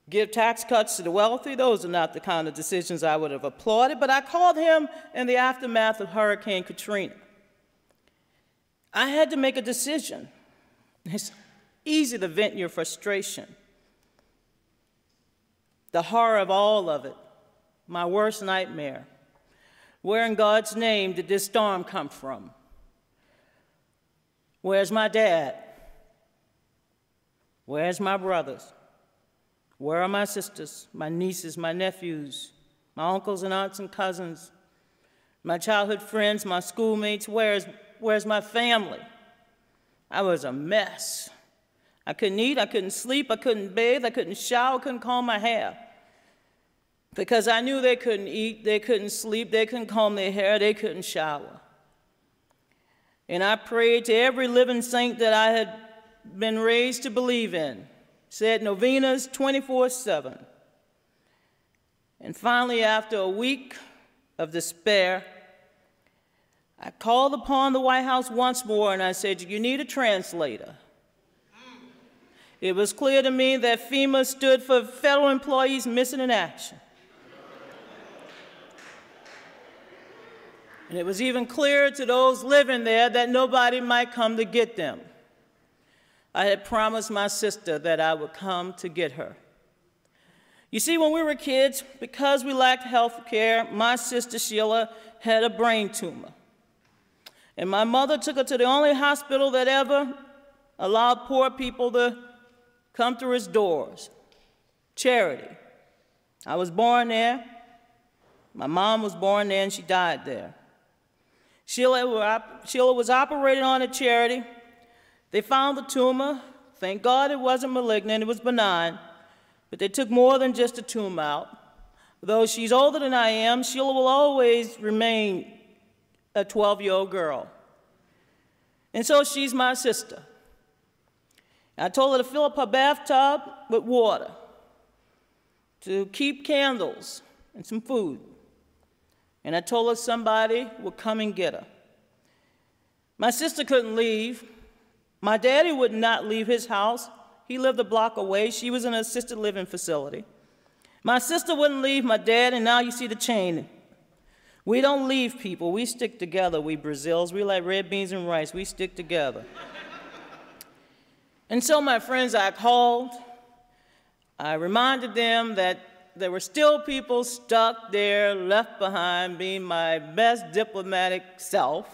give tax cuts to the wealthy. Those are not the kind of decisions I would have applauded, but I called him in the aftermath of Hurricane Katrina. I had to make a decision. It's easy to vent your frustration. The horror of all of it, my worst nightmare. Where in God's name did this storm come from? Where's my dad? Where's my brothers? Where are my sisters, my nieces, my nephews, my uncles and aunts and cousins, my childhood friends, my schoolmates? Where's my family? I was a mess. I couldn't eat, I couldn't sleep, I couldn't bathe, I couldn't shower, I couldn't comb my hair. Because I knew they couldn't eat, they couldn't sleep, they couldn't comb their hair, they couldn't shower. And I prayed to every living saint that I had been raised to believe in. Said novenas 24/7. And finally, after a week of despair, I called upon the White House once more and I said, you need a translator. It was clear to me that FEMA stood for Federal Employees Missing in Action. And it was even clearer to those living there that nobody might come to get them. I had promised my sister that I would come to get her. You see, when we were kids, because we lacked health care, my sister Sheila had a brain tumor. And my mother took her to the only hospital that ever allowed poor people to come through its doors, Charity. I was born there. My mom was born there, and she died there. Sheila was operated on at Charity. They found the tumor. Thank God it wasn't malignant, it was benign. But they took more than just a tumor out. Though she's older than I am, Sheila will always remain a 12-year-old girl. And so she's my sister. I told her to fill up her bathtub with water, to keep candles and some food. And I told her somebody would come and get her. My sister couldn't leave. My daddy would not leave his house. He lived a block away. She was in an assisted living facility. My sister wouldn't leave my dad, and now you see the chain. We don't leave people. We stick together, we Brazils. We like red beans and rice. We stick together. And so, my friends, I called. I reminded them that there were still people stuck there, left behind, being my best diplomatic self.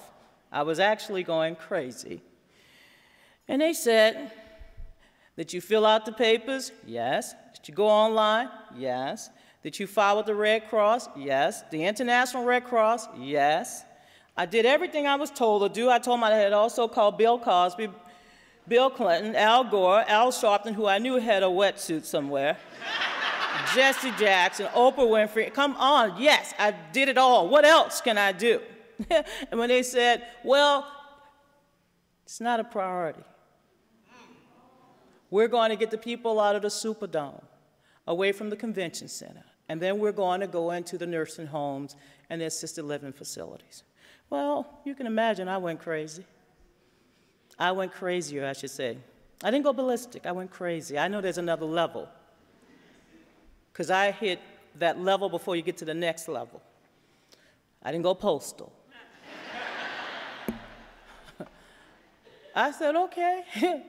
I was actually going crazy. And they said, did you fill out the papers? Yes. Did you go online? Yes. Did you file with the Red Cross? Yes. The International Red Cross? Yes. I did everything I was told to do. I told them I had also called Bill Cosby, Bill Clinton, Al Gore, Al Sharpton, who I knew had a wetsuit somewhere, Jesse Jackson, Oprah Winfrey. Come on, yes, I did it all. What else can I do? And when they said, well, it's not a priority. We're going to get the people out of the Superdome, away from the convention center, and then we're going to go into the nursing homes and the assisted living facilities. Well, you can imagine I went crazy. I went crazier, I should say. I didn't go ballistic, I went crazy. I know there's another level, because I hit that level before you get to the next level. I didn't go postal. I said, okay.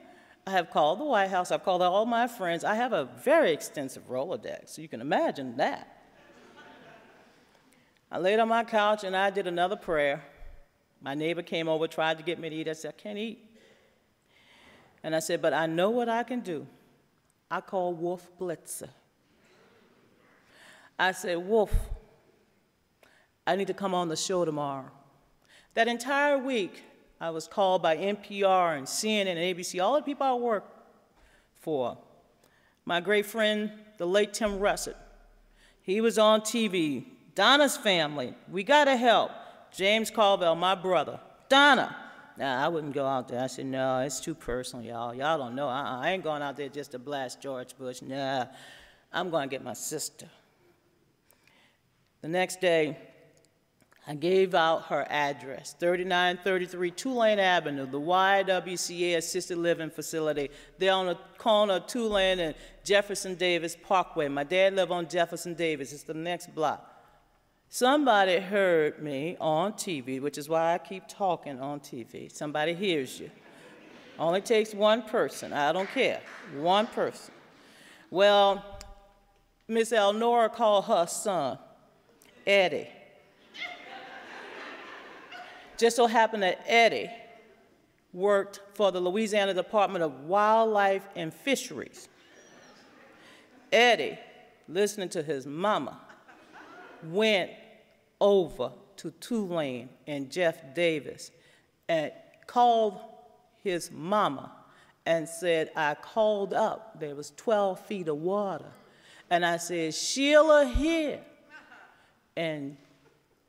I have called the White House, I've called all my friends. I have a very extensive Rolodex, so you can imagine that. I laid on my couch and I did another prayer. My neighbor came over, tried to get me to eat. I said, I can't eat. And I said, but I know what I can do. I called Wolf Blitzer. I said, Wolf, I need to come on the show tomorrow. That entire week, I was called by NPR and CNN and ABC, all the people I work for. My great friend, the late Tim Russert, he was on TV. Donna's family, we gotta help. James Carville, my brother. Donna, nah, I wouldn't go out there. I said, no, it's too personal, y'all. Y'all don't know. I ain't going out there just to blast George Bush. Nah, I'm gonna get my sister. The next day, I gave out her address, 3933 Tulane Avenue, the YWCA Assisted Living Facility. They're on the corner of Tulane and Jefferson Davis Parkway. My dad lived on Jefferson Davis. It's the next block. Somebody heard me on TV, which is why I keep talking on TV. Somebody hears you. Only takes one person. I don't care. One person. Well, Miss Elnora called her son, Eddie. Just so happened that Eddie worked for the Louisiana Department of Wildlife and Fisheries. Eddie, listening to his mama, went over to Tulane and Jeff Davis and called his mama and said, I called up, there was 12 feet of water. And I said, Sheila here. And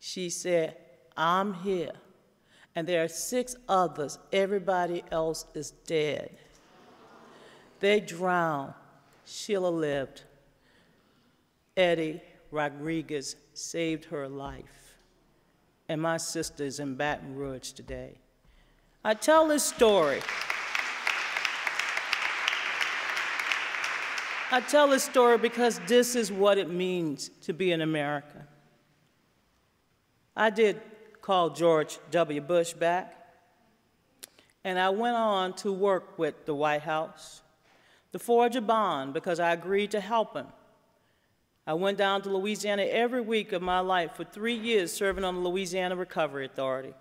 she said, I'm here. And there are 6 others. Everybody else is dead. They drowned. Sheila lived. Eddie Rodriguez saved her life. And my sister is in Baton Rouge today. I tell this story. I tell this story because this is what it means to be an American. I did call George W. Bush back, and I went on to work with the White House to forge a bond because I agreed to help him. I went down to Louisiana every week of my life for 3 years serving on the Louisiana Recovery Authority.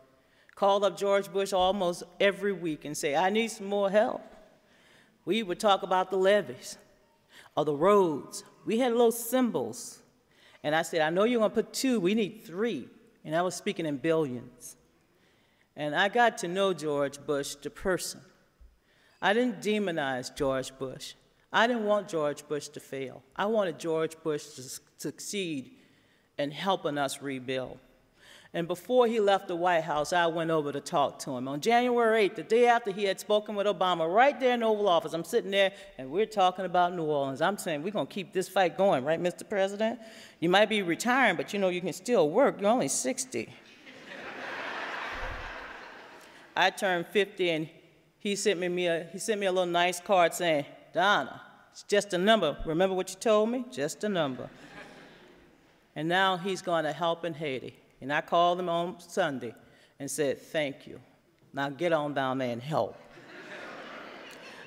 Called up George Bush almost every week and say, I need some more help. We would talk about the levees or the roads. We had little symbols. And I said, I know you're gonna put 2, we need 3. And I was speaking in billions. And I got to know George Bush, the person. I didn't demonize George Bush. I didn't want George Bush to fail. I wanted George Bush to succeed in helping us rebuild. And before he left the White House, I went over to talk to him. On January 8th, the day after he had spoken with Obama, right there in the Oval Office, I'm sitting there, and we're talking about New Orleans. I'm saying, we're going to keep this fight going, right, Mr. President? You might be retiring, but you know you can still work. You're only 60. I turned 50, and he sent me a little nice card saying, Donna, it's just a number. Remember what you told me? Just a number. And now he's going to help in Haiti. And I called him on Sunday and said, thank you. Now get on down there and help.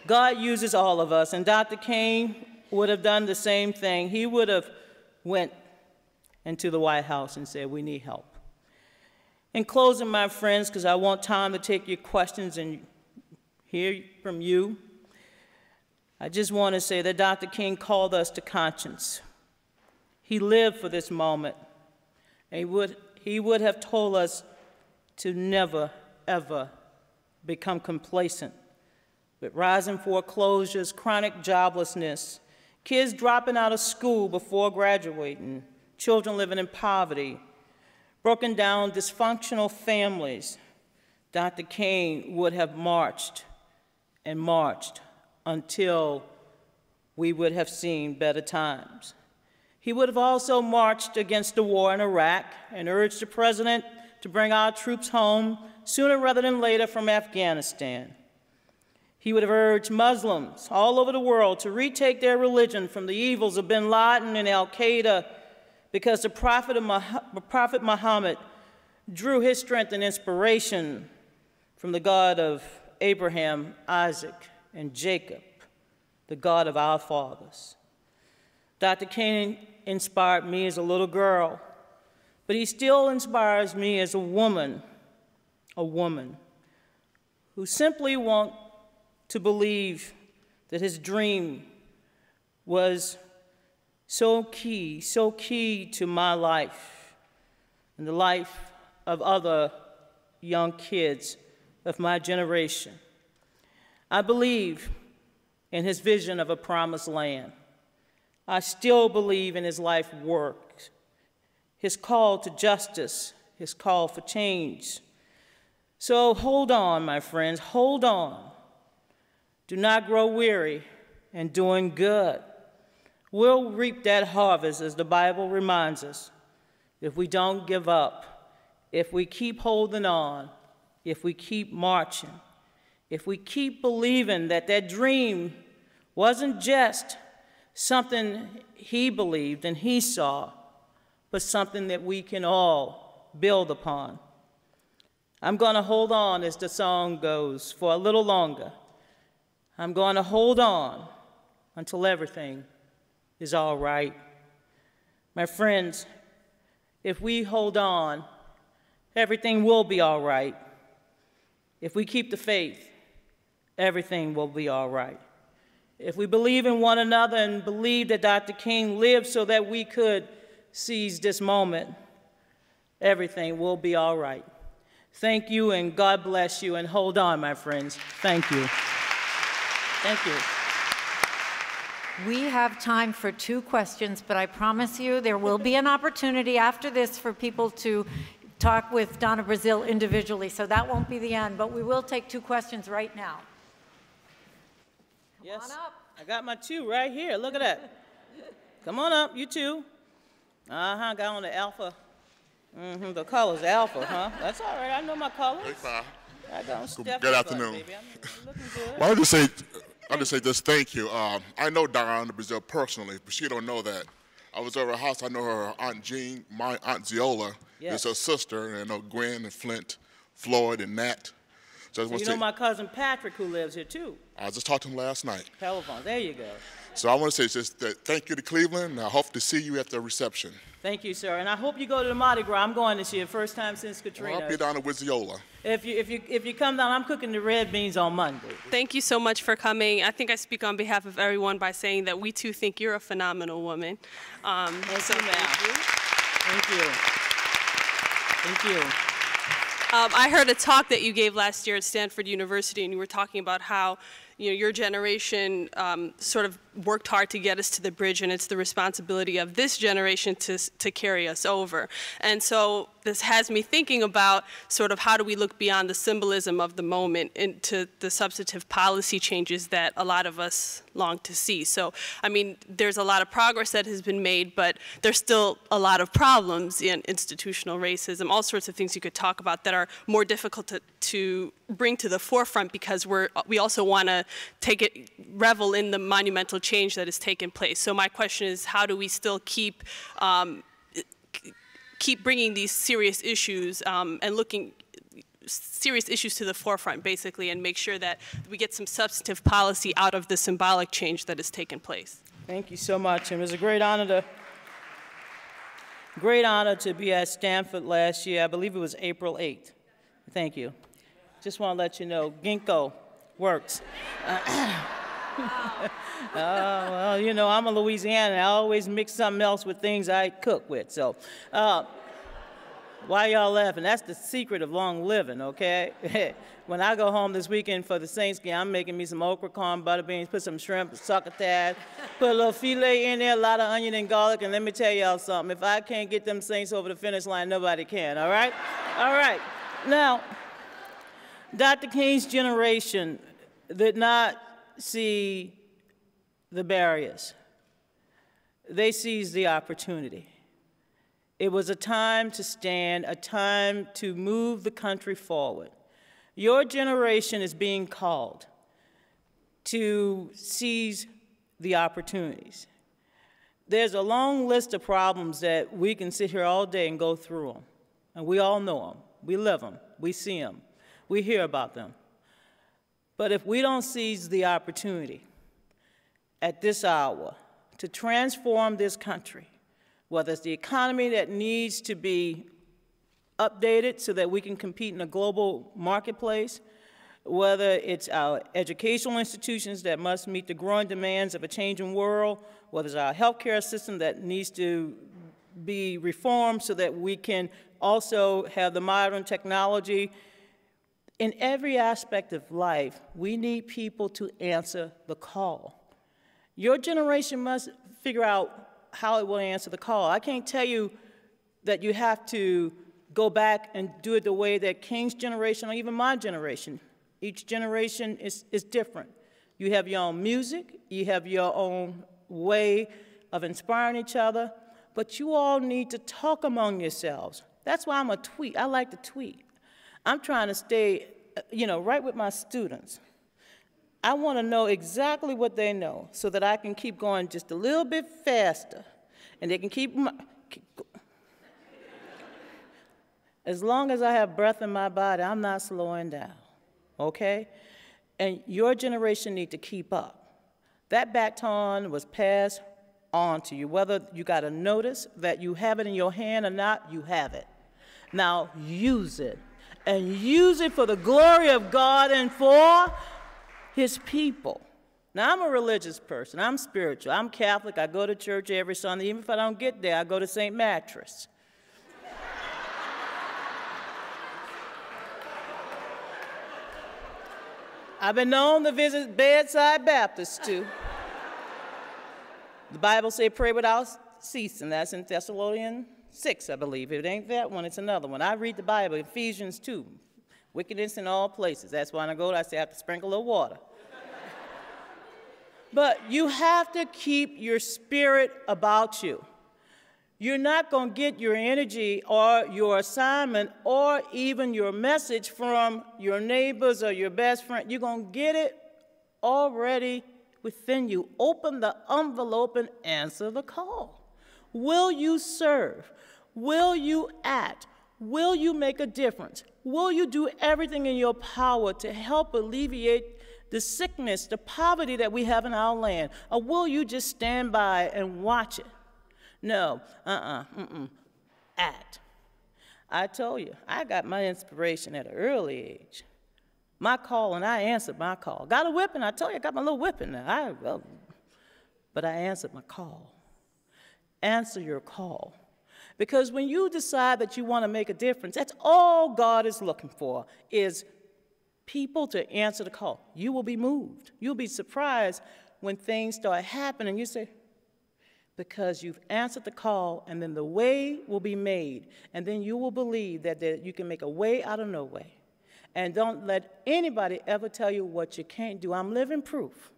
God uses all of us, and Dr. King would have done the same thing. He would have went into the White House and said, we need help. In closing, my friends, because I want time to take your questions and hear from you, I just want to say that Dr. King called us to conscience. He lived for this moment, and he would have told us to never, ever become complacent. With rising foreclosures, chronic joblessness, kids dropping out of school before graduating, children living in poverty, broken down dysfunctional families, Dr. King would have marched and marched until we would have seen better times. He would have also marched against the war in Iraq and urged the president to bring our troops home sooner rather than later from Afghanistan. He would have urged Muslims all over the world to retake their religion from the evils of bin Laden and al-Qaeda, because the Prophet Muhammad drew his strength and inspiration from the God of Abraham, Isaac, and Jacob, the God of our fathers. Dr. King inspired me as a little girl, but he still inspires me as a woman who simply wants to believe that his dream was so key to my life and the life of other young kids of my generation. I believe in his vision of a promised land. I still believe in his life work, his call to justice, his call for change. So hold on, my friends, hold on. Do not grow weary in doing good. We'll reap that harvest, as the Bible reminds us, if we don't give up, if we keep holding on, if we keep marching, if we keep believing that that dream wasn't just something he believed and he saw, but something that we can all build upon. I'm going to hold on, as the song goes, for a little longer. I'm going to hold on until everything is all right. My friends, if we hold on, everything will be all right. If we keep the faith, everything will be all right. If we believe in one another and believe that Dr. King lived so that we could seize this moment, everything will be all right. Thank you, and God bless you, and hold on, my friends. Thank you. Thank you. We have time for 2 questions, but I promise you there will be an opportunity after this for people to talk with Donna Brazile individually, so that won't be the end, but we will take 2 questions right now. Yes, Come on up. I got my 2 right here. Look at that. Come on up, you 2. Got on the alpha. The color's alpha, huh? That's all right. I know my colors. Hey, Pa. I got Good afternoon. Baby. I'm looking good. Well, I'll just say this, thank you. I know Donna Brazile personally, but she don't know that. I was over her house. I know her Aunt Jean, my Aunt Ziola, is her sister, and I know Gwen and Flint, Floyd and Nat. So you know my cousin Patrick, who lives here too. I just talked to him last night. Telephone, there you go. So I want to say just that thank you to Cleveland, and I hope to see you at the reception. Thank you, sir. And I hope you go to the Mardi Gras. I'm going this year, first time since Katrina. Well, I'll be down with Ziola. If you come down, I'm cooking the red beans on Monday. Thank you so much for coming. I think I speak on behalf of everyone by saying that we too think you're a phenomenal woman. Thank you. Thank you. Thank you. I heard a talk that you gave last year at Stanford University, and you were talking about how your generation sort of worked hard to get us to the bridge, and it's the responsibility of this generation to carry us over. And so this has me thinking about sort of how do we look beyond the symbolism of the moment into the substantive policy changes that a lot of us long to see. So, I mean, there's a lot of progress that has been made, but there's still a lot of problems in institutional racism, all sorts of things you could talk about that are more difficult to bring to the forefront because we also want to revel in the monumental change that has taken place. So my question is, how do we still keep bringing these serious issues and serious issues to the forefront, basically, and make sure that we get some substantive policy out of the symbolic change that has taken place? Thank you so much. It was a great honor to be at Stanford last year. I believe it was April 8th. Thank you. Just want to let you know, ginkgo works. Well, you know, I'm a Louisianan. I always mix something else with things I cook with. So why y'all laughing? That's the secret of long living, okay? When I go home this weekend for the Saints game, I'm making me some okra, corn, butter beans, put some shrimp, succotash, put a little filet in there, a lot of onion and garlic, and let me tell y'all something. If I can't get them Saints over the finish line, nobody can, all right? All right. Now, Dr. King's generation did not see the barriers. They seized the opportunity. It was a time to stand, a time to move the country forward. Your generation is being called to seize the opportunities. There's a long list of problems that we can sit here all day and go through them, and we all know them. We live them. We see them. We hear about them. But if we don't seize the opportunity at this hour to transform this country, whether it's the economy that needs to be updated so that we can compete in a global marketplace, whether it's our educational institutions that must meet the growing demands of a changing world, whether it's our healthcare system that needs to be reformed so that we can also have the modern technology. In every aspect of life, we need people to answer the call. Your generation must figure out how it will answer the call. I can't tell you that you have to go back and do it the way that King's generation or even my generation. Each generation is different. You have your own music, you have your own way of inspiring each other, but you all need to talk among yourselves. That's why I'm a tweet. I like to tweet. I'm trying to stay, you know, right with my students. I want to know exactly what they know so that I can keep going just a little bit faster, and they can keep as long as I have breath in my body, I'm not slowing down, okay? And your generation need to keep up. That baton was passed on to you. Whether you got to notice that you have it in your hand or not, you have it. Now use it, and use it for the glory of God and for His people. Now, I'm a religious person. I'm spiritual. I'm Catholic. I go to church every Sunday. Even if I don't get there, I go to St. Mattress. I've been known to visit bedside Baptists, too. The Bible says pray without ceasing. That's in Thessalonians 6, I believe. If it ain't that one, it's another one. I read the Bible, Ephesians 2. Wickedness in all places. That's why when I go there, I say I have to sprinkle a little water. But you have to keep your spirit about you. You're not going to get your energy or your assignment or even your message from your neighbors or your best friend. You're going to get it already within you. Open the envelope and answer the call. Will you serve? Will you act? Will you make a difference? Will you do everything in your power to help alleviate the sickness, the poverty that we have in our land? Or will you just stand by and watch it? No, act. I told you, I got my inspiration at an early age. My call, and I answered my call. Got a whipping, I told you, I got my little whipping now. But I answered my call. Answer your call. Because when you decide that you want to make a difference, that's all God is looking for, is people to answer the call. You will be moved. You'll be surprised when things start happening. You say, because you've answered the call, and then the way will be made, and then you will believe that you can make a way out of no way. And don't let anybody ever tell you what you can't do. I'm living proof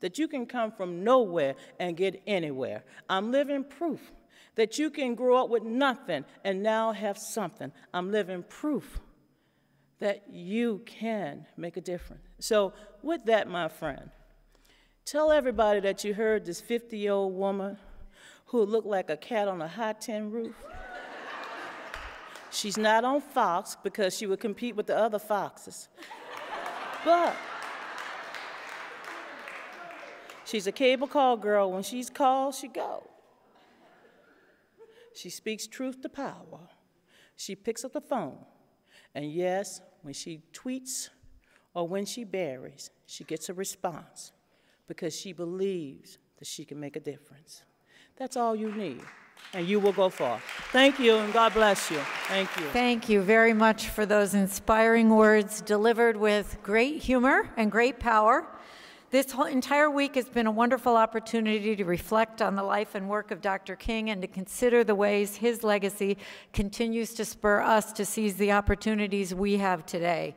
that you can come from nowhere and get anywhere. I'm living proof that you can grow up with nothing and now have something. I'm living proof that you can make a difference. So with that, my friend, tell everybody that you heard this 50-year-old woman who looked like a cat on a high tin roof. She's not on Fox because she would compete with the other foxes. But she's a cable call girl. When she's called, she goes. She speaks truth to power. She picks up the phone. And yes, when she tweets or when she buries, she gets a response. because she believes that she can make a difference. That's all you need, and you will go far. Thank you, and God bless you. Thank you. Thank you very much for those inspiring words delivered with great humor and great power. This whole entire week has been a wonderful opportunity to reflect on the life and work of Dr. King and to consider the ways his legacy continues to spur us to seize the opportunities we have today.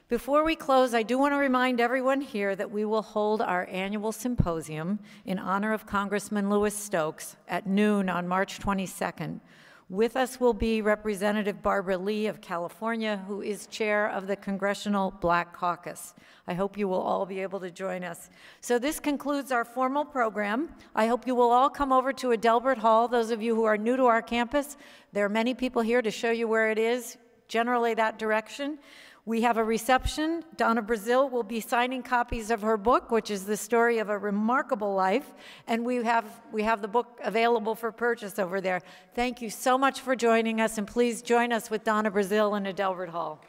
Before we close, I do want to remind everyone here that we will hold our annual symposium in honor of Congressman Louis Stokes at noon on March 22nd. With us will be Representative Barbara Lee of California, who is chair of the Congressional Black Caucus. I hope you will all be able to join us. So this concludes our formal program. I hope you will all come over to Adelbert Hall. Those of you who are new to our campus, there are many people here to show you where it is, generally that direction. We have a reception. Donna Brazile will be signing copies of her book, which is the story of a remarkable life, and we have the book available for purchase over there. Thank you so much for joining us, and please join us with Donna Brazile in Adelbert Hall.